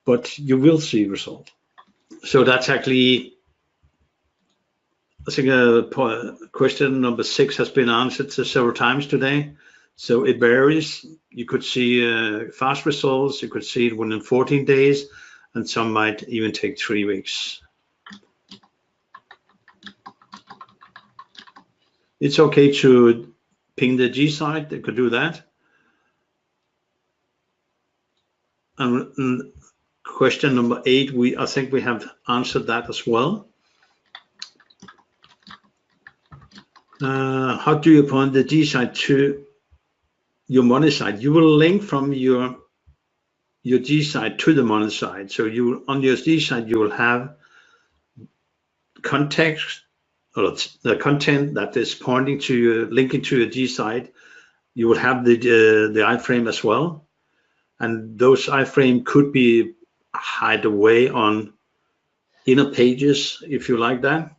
but you will see result. So that's actually, I think question number 6 has been answered several times today. So it varies. You could see fast results. You could see it within 14 days. And some might even take 3 weeks. It's okay to ping the gsite. They could do that. And question number 8, I think we have answered that as well. How do you point the gsite to your money site? You will link from your gsite to the money site. So on your gsite you will have context or the content that is pointing to your linking to your gsite. You will have the iFrame as well, and those iFrame could be hide away on inner pages if you like that.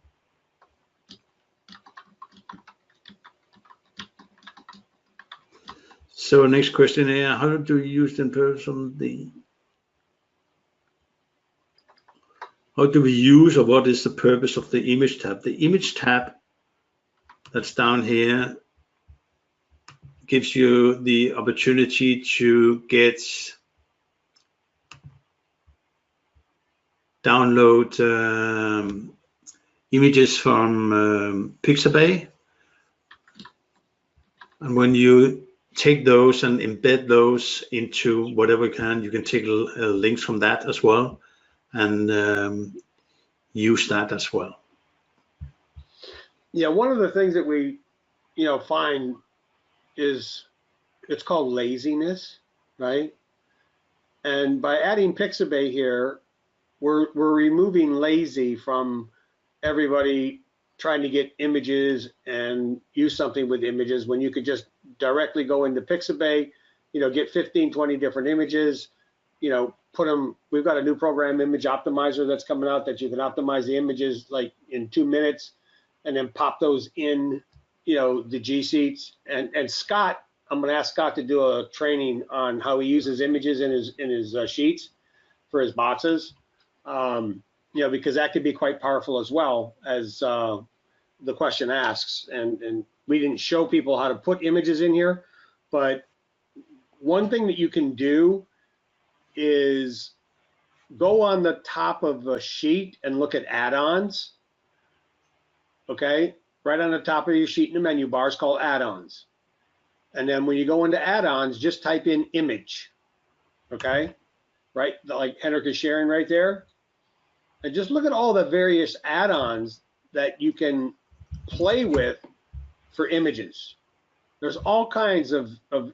So next question here, how do you use in person how do we use, or what is the purpose of the image tab? The image tab that's down here gives you the opportunity to download images from Pixabay, And when you take those and embed those into whatever you can take links from that as well, and use that as well. Yeah, one of the things that we, find is it's called laziness, right? And by adding Pixabay here, we're removing lazy from everybody trying to get images and use something with images when you could just directly go into Pixabay, get 15, 20 different images, put them. We've got a new program, Image Optimizer, that's coming out that you can optimize the images like in 2 minutes and then pop those in, the gsites. And Scott, I'm going to ask Scott to do a training on how he uses images in his sheets for his boxes. Because that could be quite powerful as well, as the question asks. And we didn't show people how to put images in here, but one thing that you can do is go on the top of a sheet and look at add-ons. Okay, right on the top of your sheet in the menu bar is called add-ons. And then when you go into add-ons, just type in image. Okay, right, like Henrik is sharing right there. And just look at all the various add-ons that you can play with for images. There's all kinds of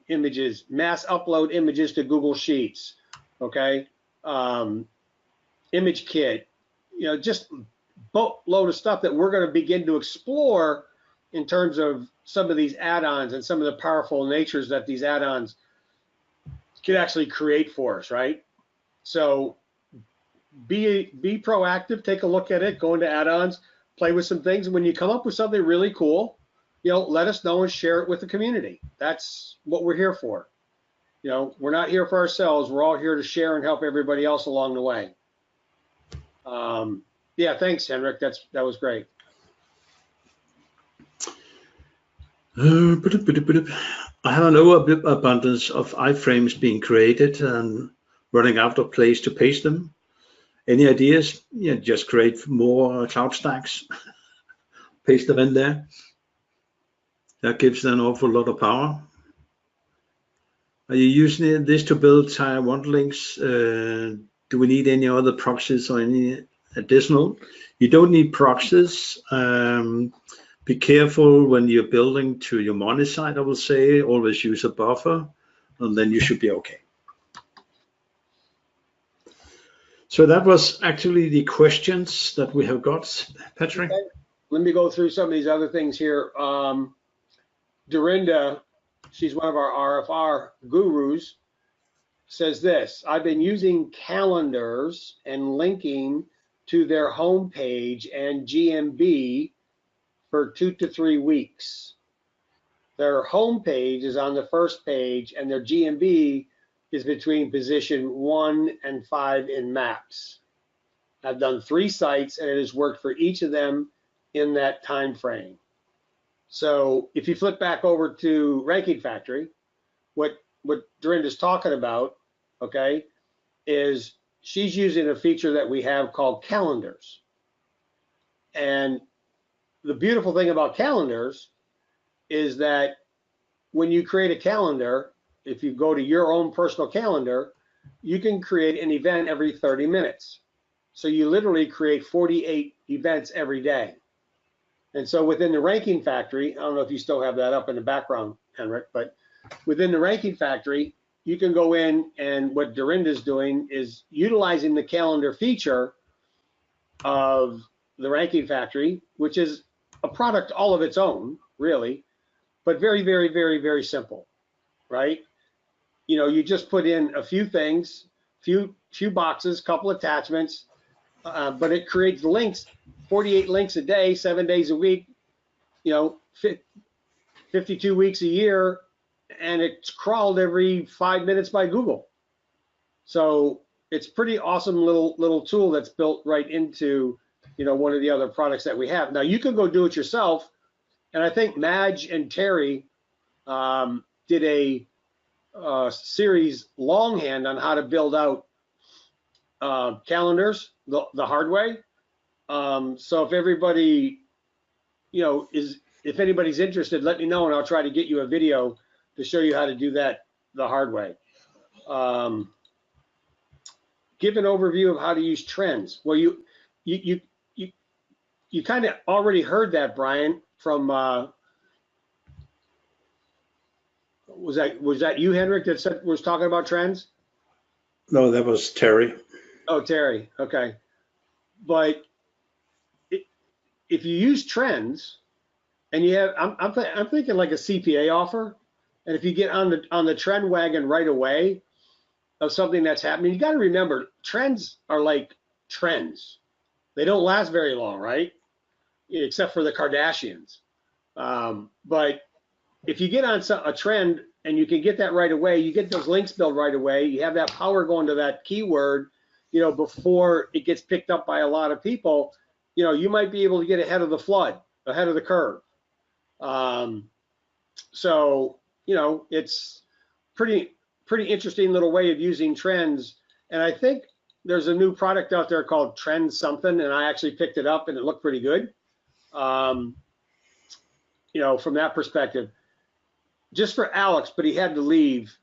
images, mass upload images to Google Sheets, okay? Image Kit, just boatload of stuff that we're going to begin to explore in terms of some of these add-ons and some of the powerful natures that these add-ons can actually create for us, right? So be proactive, take a look at it, go into add-ons, play with some things. And when you come up with something really cool, let us know and share it with the community. That's what we're here for. We're not here for ourselves. We're all here to share and help everybody else along the way. Yeah, thanks, Henrik. That was great. I have an overabundance of iframes being created and running out of place to paste them. Any ideas? Yeah, just create more cloud stacks, paste them in there. That gives an awful lot of power. Are you using this to build tier 1 links? Do we need any other proxies or any additional? You don't need proxies. Be careful when you're building to your money site, I will say. Always use a buffer, and then you should be okay. So that was actually the questions that we have got, Patrick. Okay. Let me go through some of these other things here. Durenda, she's one of our RFR gurus, says this: I've been using calendars and linking to their homepage and GMB for 2 to 3 weeks. Their homepage is on the first page and their GMB is between position 1 and 5 in maps. I've done 3 sites and it has worked for each of them in that time frame. So if you flip back over to RankingFactory, what Durenda's talking about, okay, is she's using a feature that we have called calendars. And the beautiful thing about calendars is that when you create a calendar, if you go to your own personal calendar, you can create an event every 30 minutes. So you literally create 48 events every day. And so within the RankingFactory, I don't know if you still have that up in the background, Henrik, but within the RankingFactory, you can go in, and what Durenda's doing is utilizing the calendar feature of the RankingFactory, which is a product all of its own, really, but very, very, very, very simple, right? You just put in a few things, few boxes, couple attachments, but it creates links, 48 links a day, 7 days a week, 52 weeks a year, and it's crawled every 5 minutes by Google. So it's pretty awesome little tool that's built right into one of the other products that we have. Now you can go do it yourself, and I think Madge and Terry did a series longhand on how to build out calendars the hard way. So if everybody is if anybody's interested, let me know and I'll try to get you a video to show you how to do that the hard way. Give an overview of how to use trends. Well, you kind of already heard that, Brian, from was that you, Henrik, that was talking about trends? No, that was Terry. Oh, Terry. Okay. But if you use trends and you have, I'm thinking like a CPA offer, and if you get on the trend wagon right away of something that's happening, you got to remember trends are like trends. They don't last very long, right? Except for the Kardashians. But if you get on a trend and you can get that right away, you get those links built right away, you have that power going to that keyword, you know, before it gets picked up by a lot of people, you know, you might be able to get ahead of the flood, ahead of the curve. So, you know, it's pretty interesting little way of using trends. And I think there's a new product out there called Trend something, and I actually picked it up and it looked pretty good. You know, from that perspective, just for Alex, but he had to leave.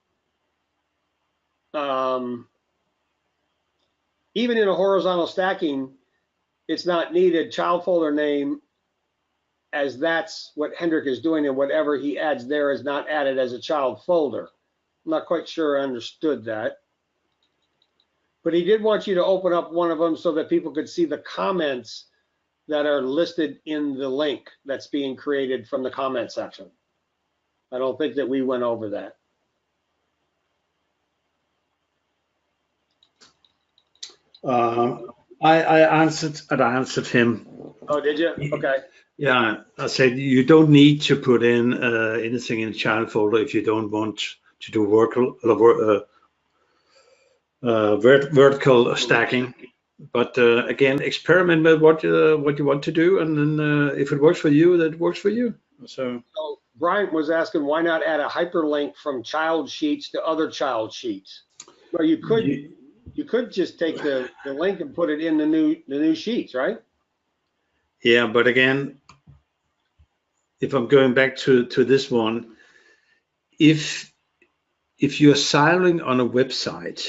Even in a horizontal stacking, it's not needed child folder name, as that's what Henrik is doing, and whatever he adds there is not added as a child folder. I'm not quite sure I understood that. But he did want you to open up one of them so that people could see the comments that are listed in the link that's being created from the comment section. I don't think that we went over that. I answered him. Oh, did you? Okay. Yeah, I said you don't need to put in anything in the child folder if you don't want to do vertical stacking. But again, experiment with what you want to do, and then if it works for you, that works for you. So Brian was asking, why not add a hyperlink from child sheets to other child sheets? Well, you could just take the link and put it in the new sheets, right? Yeah, but again, if I'm going back to this one, if you're siloing on a website,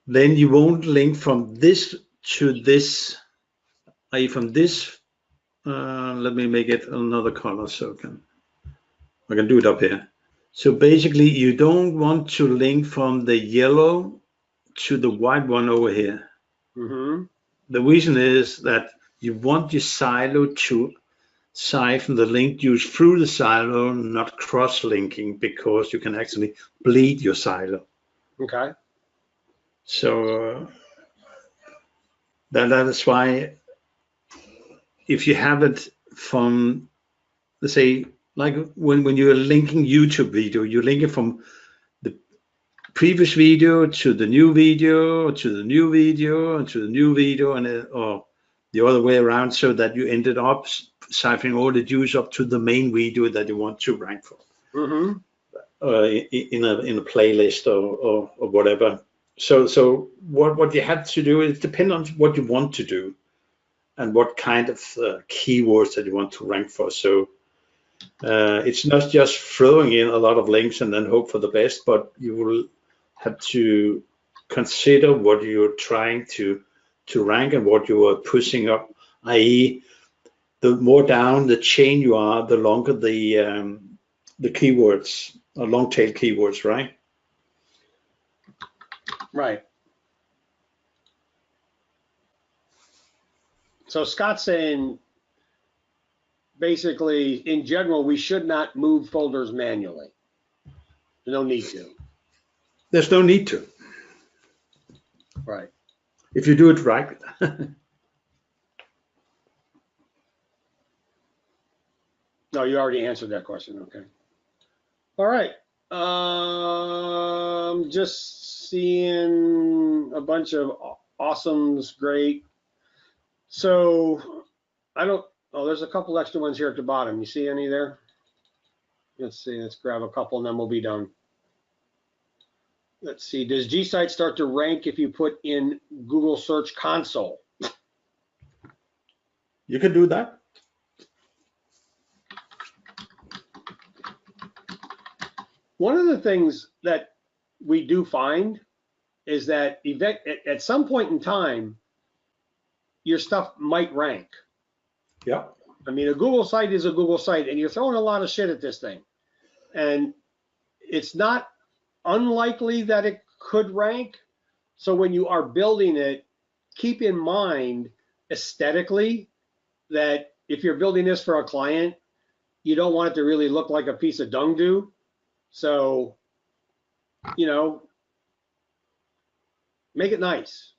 then you won't link from this to this, i.e. from this, let me make it another color so I can do it up here. So basically you don't want to link from the yellow to the white one over here. Mm-hmm. The reason is that you want your silo to siphon the link used through the silo, not cross-linking, because you can actually bleed your silo. Okay. So that is why if you have it from, let's say, like when you're linking YouTube video, you link it from the previous video to the new video, to the new video, to the new video, and or the other way around, so that you ended up siphoning all the views up to the main video that you want to rank for. Mm-hmm. In a playlist or whatever. So what you have to do is depend on what you want to do and what kind of keywords that you want to rank for. So it's not just throwing in a lot of links and then hope for the best, but you will have to consider what you're trying to rank and what you are pushing up, i.e. the more down the chain you are, the longer the keywords, or long tail keywords, right? Right. So Scott's saying, basically, in general, we should not move folders manually. There's no need to. There's no need to. Right. If you do it right. No, you already answered that question. Okay. All right. Just seeing a bunch of awesomes. Great. So there's a couple extra ones here at the bottom. You see any there? Let's see, let's grab a couple and then we'll be done. Let's see, does gsites start to rank if you put in Google Search Console? You can do that. One of the things that we do find is that at some point in time, your stuff might rank. Yeah. I mean, a Google site is a Google site, and you're throwing a lot of shit at this thing. And it's not unlikely that it could rank. So when you are building it, keep in mind aesthetically that if you're building this for a client, you don't want it to really look like a piece of dung do. So, you know, make it nice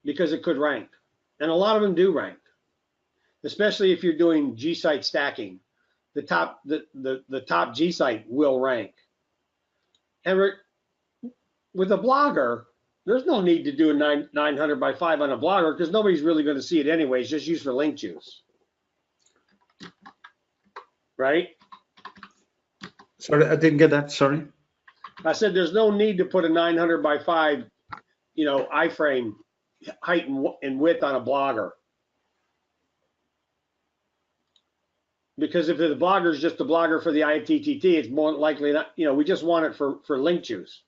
because it could rank. And a lot of them do rank, especially if you're doing gsite stacking. The top gsite will rank. Henrik, with a blogger, there's no need to do a 900 by 5 on a blogger because nobody's really going to see it anyway. It's just used for link juice. Right? Sorry, I didn't get that. Sorry. I said there's no need to put a 900 by 5, you know, iFrame height and width on a blogger. Because if the blogger is just a blogger for the ITTT, it's more likely not, you know, we just want it for link juice.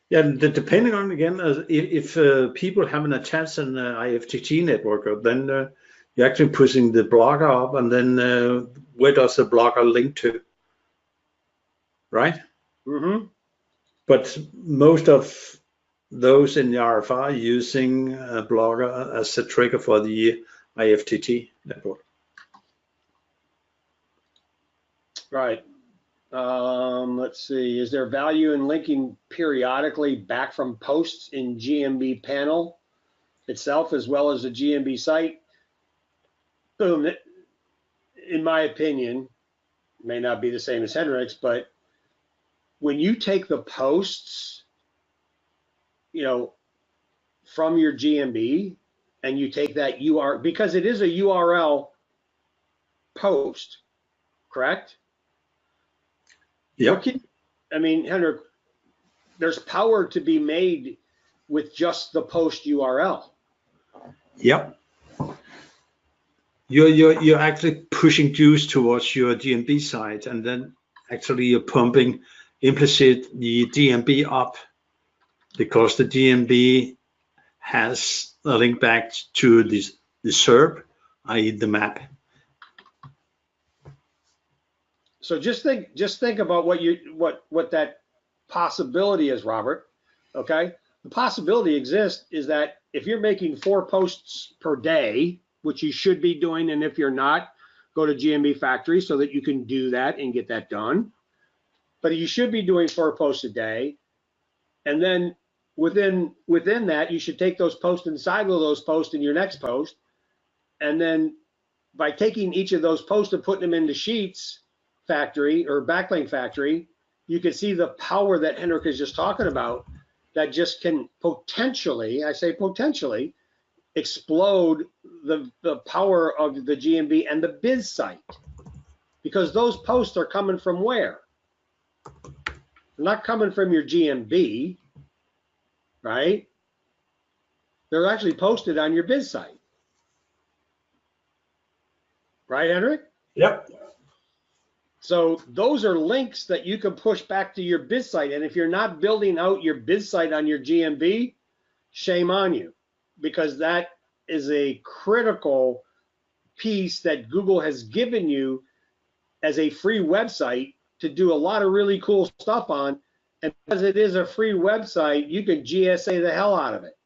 Yeah, depending on, again, if people haven't attached an IFTTT network, then you're actually pushing the blogger up, and then where does the blogger link to? Right? Mm-hmm. But most of those in the RFR are using a blogger as a trigger for the IFTTT network. Right. Let's see. Is there value in linking periodically back from posts in GMB panel itself as well as the GMB site? Boom. In my opinion, may not be the same as Henrik's, but when you take the posts, you know, from your GMB and you take that URL, because it is a URL post, correct? Yeah. I mean, Henrik, there's power to be made with just the post URL. Yep. You're actually pushing juice towards your GMB site, and then actually you're pumping implicit the GMB up because the GMB has a link back to the SERP, i.e. the map. So just think about what that possibility is, Robert. Okay, the possibility exists is that if you're making 4 posts per day, which you should be doing, and if you're not, go to GMB Factory so that you can do that and get that done. But you should be doing 4 posts a day, and then within that, you should take those posts and silo those posts in your next post, and then by taking each of those posts and putting them into Sheets Factory or BackLink Factory, you can see the power that Henrik is just talking about that just can potentially, I say potentially, explode the power of the GMB and the biz site. Because those posts are coming from where? They're not coming from your GMB, right? They're actually posted on your biz site. Right, Henrik? Yep. So those are links that you can push back to your biz site. And if you're not building out your biz site on your GMB, shame on you, because that is a critical piece that Google has given you as a free website to do a lot of really cool stuff on. And because it is a free website, you can GSA the hell out of it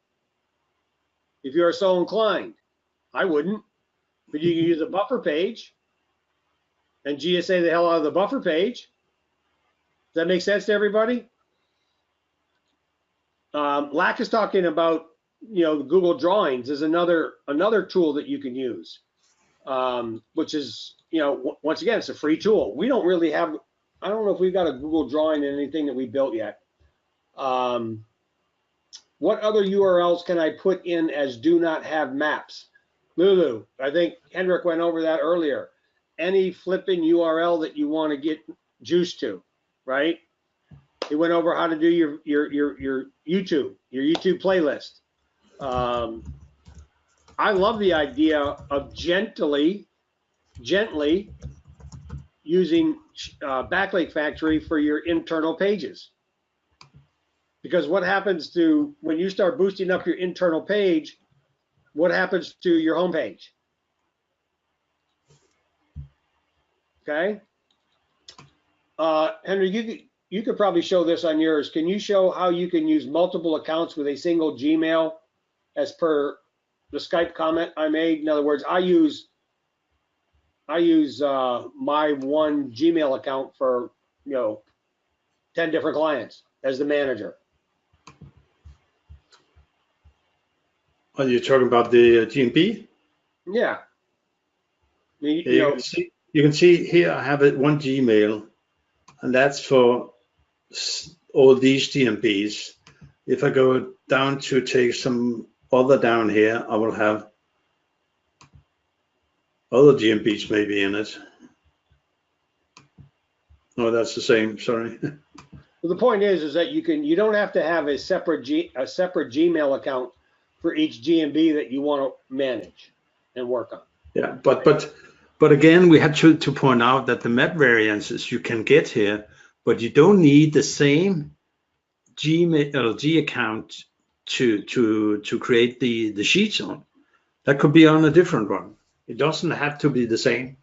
if you are so inclined. I wouldn't, but you can use a buffer page and GSA the hell out of the buffer page. Does that make sense to everybody? Lack is talking about, you know, Google Drawings is another tool that you can use, which is, you know, once again, it's a free tool. We don't really have, I don't know if we've got a Google Drawing in anything that we built yet. What other URLs can I put in as do not have maps? Lulu, I think Henrik went over that earlier. Any flipping URL that you want to get juice to, right? He went over how to do your YouTube playlist. I love the idea of gently using BackLink Factory for your internal pages. Because what happens to when you start boosting up your internal page, what happens to your home page? Okay. Henry, you could probably show this on yours. Can you show how you can use multiple accounts with a single Gmail as per the Skype comment I made? In other words, I use my one Gmail account for 10 different clients as the manager. Are you talking about the GMB? Yeah. You can see here I have one Gmail, and that's for all these GMBs. If I go down to take some other down here, I will have other GMBs maybe in it. Oh, that's the same. Sorry. Well, the point is that you don't have to have a separate Gmail account for each GMB that you want to manage and work on. Yeah, but again, we had to point out that the map variances you can get here, but you don't need the same Gmail G account to create the sheets on. That could be on a different one. It doesn't have to be the same.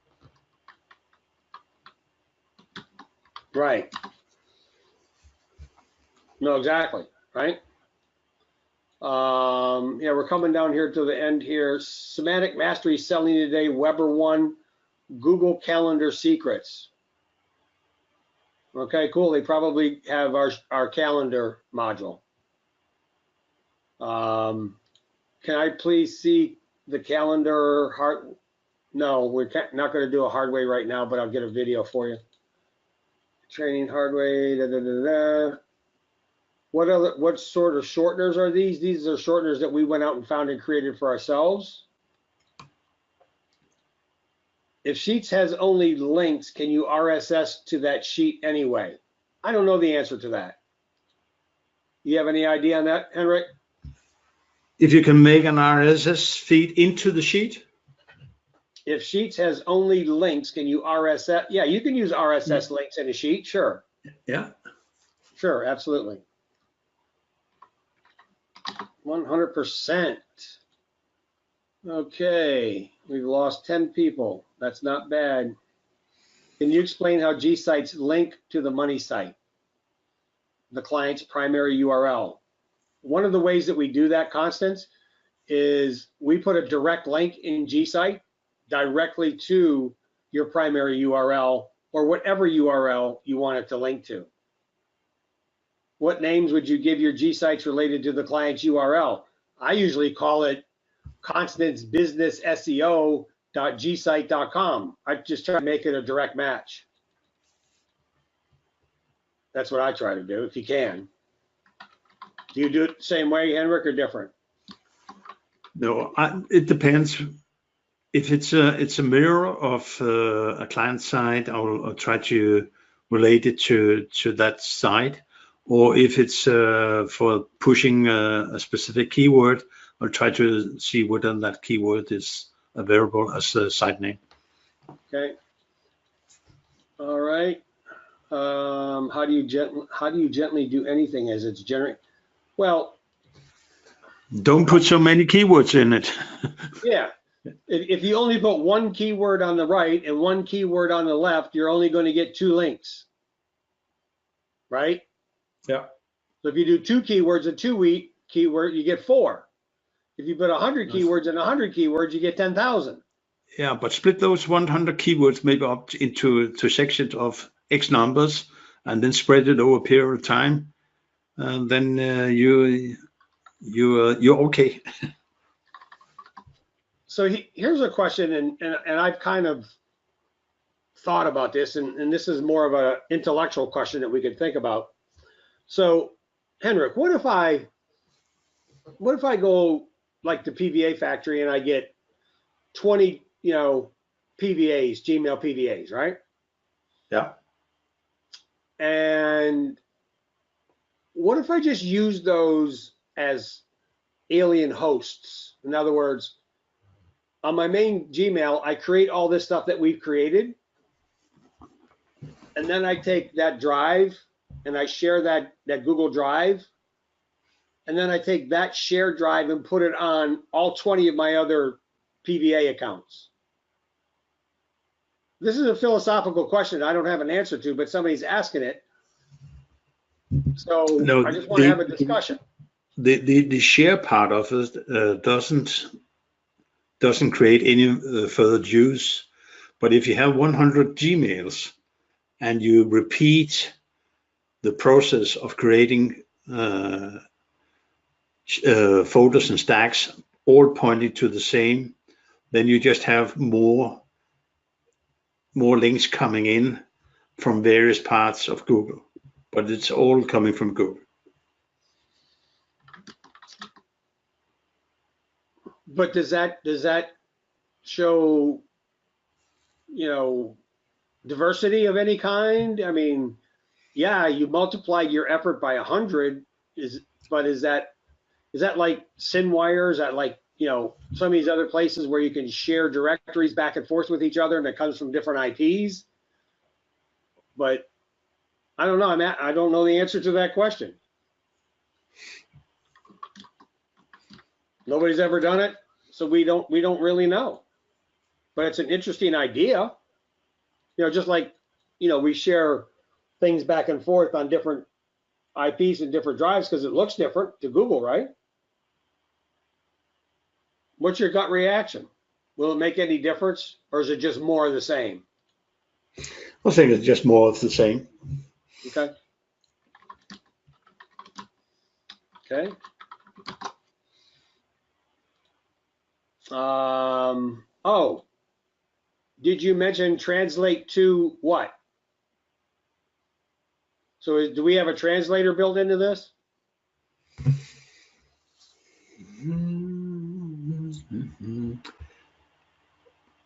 Right. No, exactly. Right. Yeah, we're coming down here to the end here. Semantic Mastery selling today. Weber 1, Google Calendar Secrets. Okay, cool. They probably have our calendar module. Can I please see the calendar hard? No, we're not going to do a hard way right now, but I'll get a video for you. Training hard way. Da, da, da, da. What sort of shorteners are these? These are shorteners that we went out and found and created for ourselves. If Sheets has only links, can you RSS to that sheet anyway? I don't know the answer to that. You have any idea on that, Henrik? If you can make an RSS feed into the sheet? If Sheets has only links, can you RSS? Yeah, you can use RSS links in a sheet, sure. Yeah. Sure, absolutely. 100%. Okay, we've lost 10 people. That's not bad. Can you explain how gsites link to the money site, the client's primary URL? One of the ways that we do that, Constance, is we put a direct link in gsite directly to your primary URL or whatever URL you want it to link to. What names would you give your gsites related to the client's URL? I usually call it constancebusinessseo.gsite.com. I just try to make it a direct match. That's what I try to do, if you can. Do you do it the same way, Henrik, or different? No, it depends. If it's a mirror of a client side, I'll try to relate it to that site. Or if it's for pushing a specific keyword, I'll try to see whether that keyword is available as a site name. Okay. All right. How do you gently do anything as it's generated? Well, don't put so many keywords in it. Yeah. If you only put one keyword on the right and one keyword on the left, you're only going to get 2 links. Right? Yeah. So if you do 2 keywords and 2 keyword, you get 4. If you put 100 keywords and 100 keywords, you get 10,000. Yeah, but split those 100 keywords maybe up into sections of X numbers, and then spread it over a period of time, and then you're okay. So here's a question, and I've kind of thought about this, and this is more of an intellectual question that we could think about. So, Henrik, what if I go like the PVA factory and I get 20, PVAs, Gmail PVAs, right? Yeah. And what if I just use those as alien hosts? In other words, on my main Gmail, I create all this stuff that we've created, and then I take that drive and I share that Google Drive, and then I take that shared drive and put it on all 20 of my other PVA accounts. This is a philosophical question I don't have an answer to, but somebody's asking it. So No, I just want to have a discussion. The share part of it doesn't create any further dues. But if you have 100 Gmails and you repeat the process of creating folders and stacks, all pointing to the same, then you just have more links coming in from various parts of Google, but it's all coming from Google. But does that show, you know, diversity of any kind? I mean, yeah, you multiplied your effort by 100, but is that like SynWire? Is that like, you know, some of these other places where you can share directories back and forth with each other and it comes from different IPs? But I don't know. I don't know the answer to that question. Nobody's ever done it, so we don't really know. But it's an interesting idea. You know, just like, you know, we share things back and forth on different IPs and different drives because it looks different to Google, right? What's your gut reaction? Will it make any difference, or is it just more of the same? I think it's just more of the same. Okay. Okay. Oh, did you mention translate to what? So do we have a translator built into this?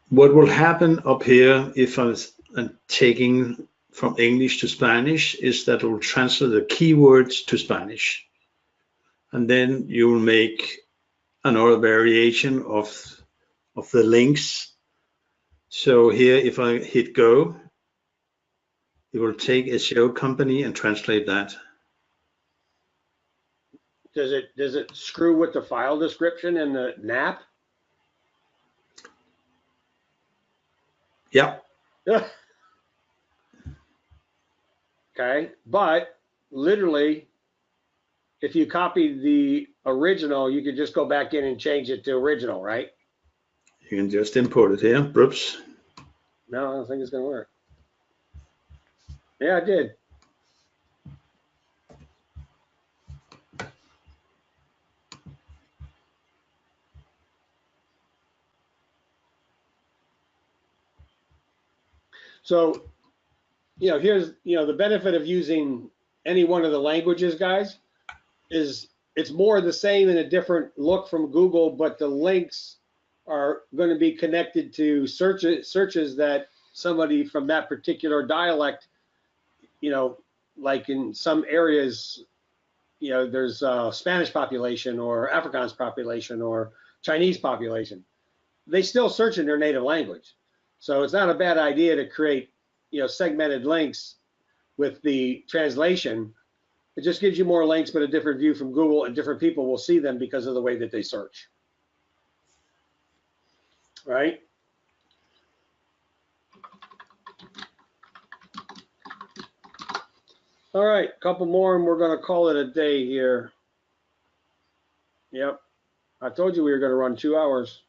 What will happen up here if I'm taking from English to Spanish is that it will translate the keywords to Spanish. And then you will make another variation of the links. So here, if I hit go, it will take SEO company and translate that. Does it screw with the file description and the NAP? Yeah. Okay, but literally, if you copy the original, you could just go back in and change it to original, right? You can just import it here. Oops. No, I don't think it's gonna work. Yeah, I did. So, you know, here's, you know, the benefit of using any one of the languages, guys, is it's more the same in a different look from Google, but the links are going to be connected to searches that somebody from that particular dialect, you know, like in some areas, you know, there's a Spanish population or Afrikaans population or Chinese population. They still search in their native language. So it's not a bad idea to create, you know, segmented links with the translation. It just gives you more links, but a different view from Google, and different people will see them because of the way that they search. Right? All right, a couple more and we're going to call it a day here. Yep. I told you we were going to run 2 hours.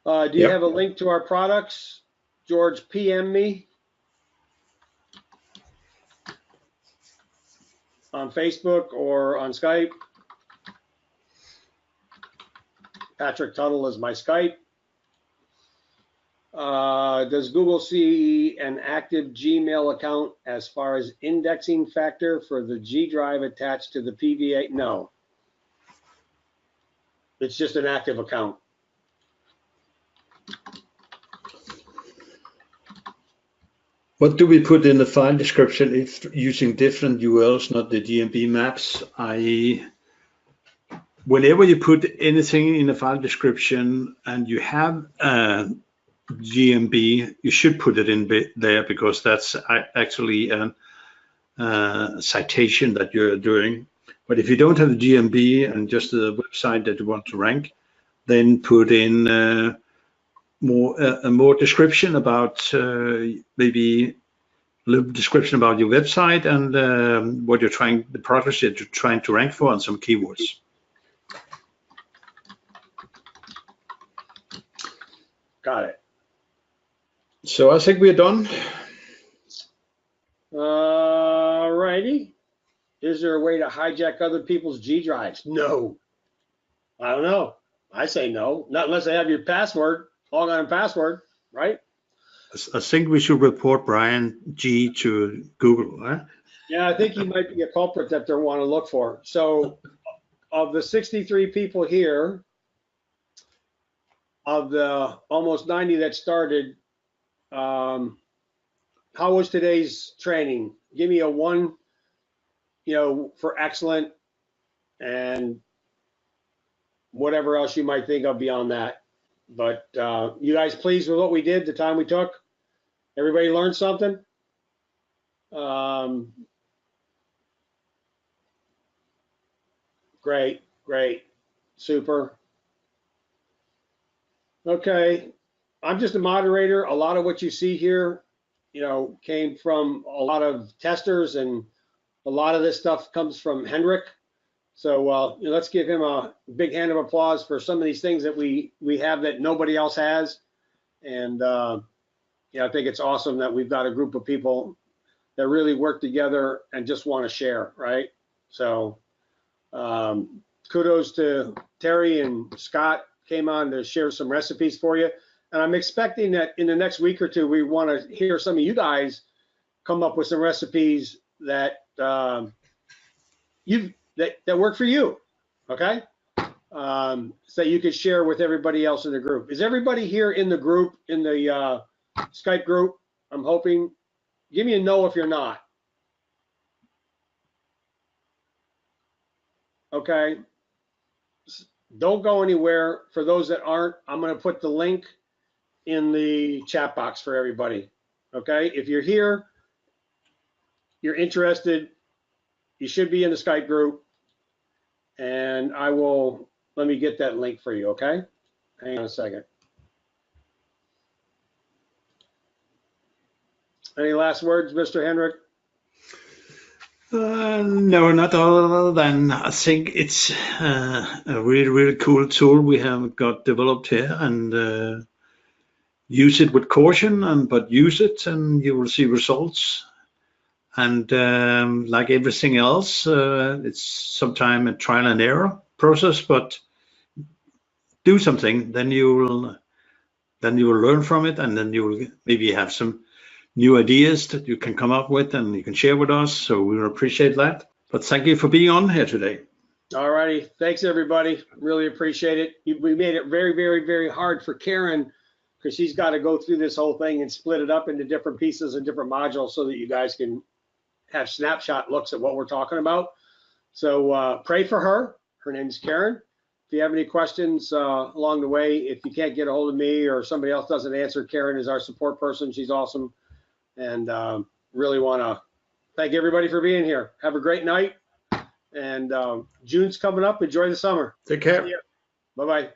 Do you have a link to our products? George, PM me on Facebook or on Skype. Patrick Tuttle is my Skype. Does Google see an active Gmail account as far as indexing factor for the G drive attached to the PVA? No. It's just an active account. What do we put in the file description? It's using different URLs, not the DMB maps. I.e., whenever you put anything in the file description and you have GMB, you should put it in there because that's actually a citation that you're doing. But if you don't have the GMB and just the website that you want to rank, then put in more description about maybe a little description about your website and what you're trying, the products that you're trying to rank for, and some keywords. Got it. So I think we're done. All righty. Is there a way to hijack other people's G drives? No. I don't know. I say no. Not unless they have your password, log on and password, right? I think we should report Brian G to Google, huh? Yeah, I think he might be a culprit that they want to look for. So of the 63 people here, of the almost 90 that started, how was today's training? Give me a 1, for excellent, and whatever else you might think of beyond that. But you guys pleased with what we did, the time we took? Everybody learned something? Great, super. Okay, I'm just a moderator. A lot of what you see here, came from a lot of testers, and a lot of this stuff comes from Henrik. So let's give him a big hand of applause for some of these things that we have that nobody else has. And I think it's awesome that we've got a group of people that really work together and just want to share, right? So kudos to Terry and Scott, came on to share some recipes for you. And I'm expecting that in the next week or two, we want to hear some of you guys come up with some recipes that that work for you, okay? So that you could share with everybody else in the group. Is everybody here in the group, in the Skype group? I'm hoping. Give me a no if you're not. Okay. Don't go anywhere. For those that aren't, I'm going to put the link in the chat box for everybody. Okay. If you're here, you're interested, you should be in the Skype group, and let me get that link for you. Okay. Hang on a second. Any last words, Mr. Henrik? No, not other than I think it's a really, really cool tool we have got developed here, and use it with caution, but use it and you will see results. And like everything else, it's sometimes a trial and error process, but do something, then you will learn from it, and then you will maybe have some new ideas that you can come up with and you can share with us. So we will appreciate that. But thank you for being on here today. All righty. Thanks, everybody. Really appreciate it. We made it very, very, very hard for Karen, because she's got to go through this whole thing and split it up into different pieces and different modules so that you guys can have snapshot looks at what we're talking about. So pray for her. Her name's Karen. If you have any questions along the way, if you can't get a hold of me or somebody else doesn't answer, Karen is our support person. She's awesome. And really want to thank everybody for being here. Have a great night. And June's coming up. Enjoy the summer. Take care. Bye-bye.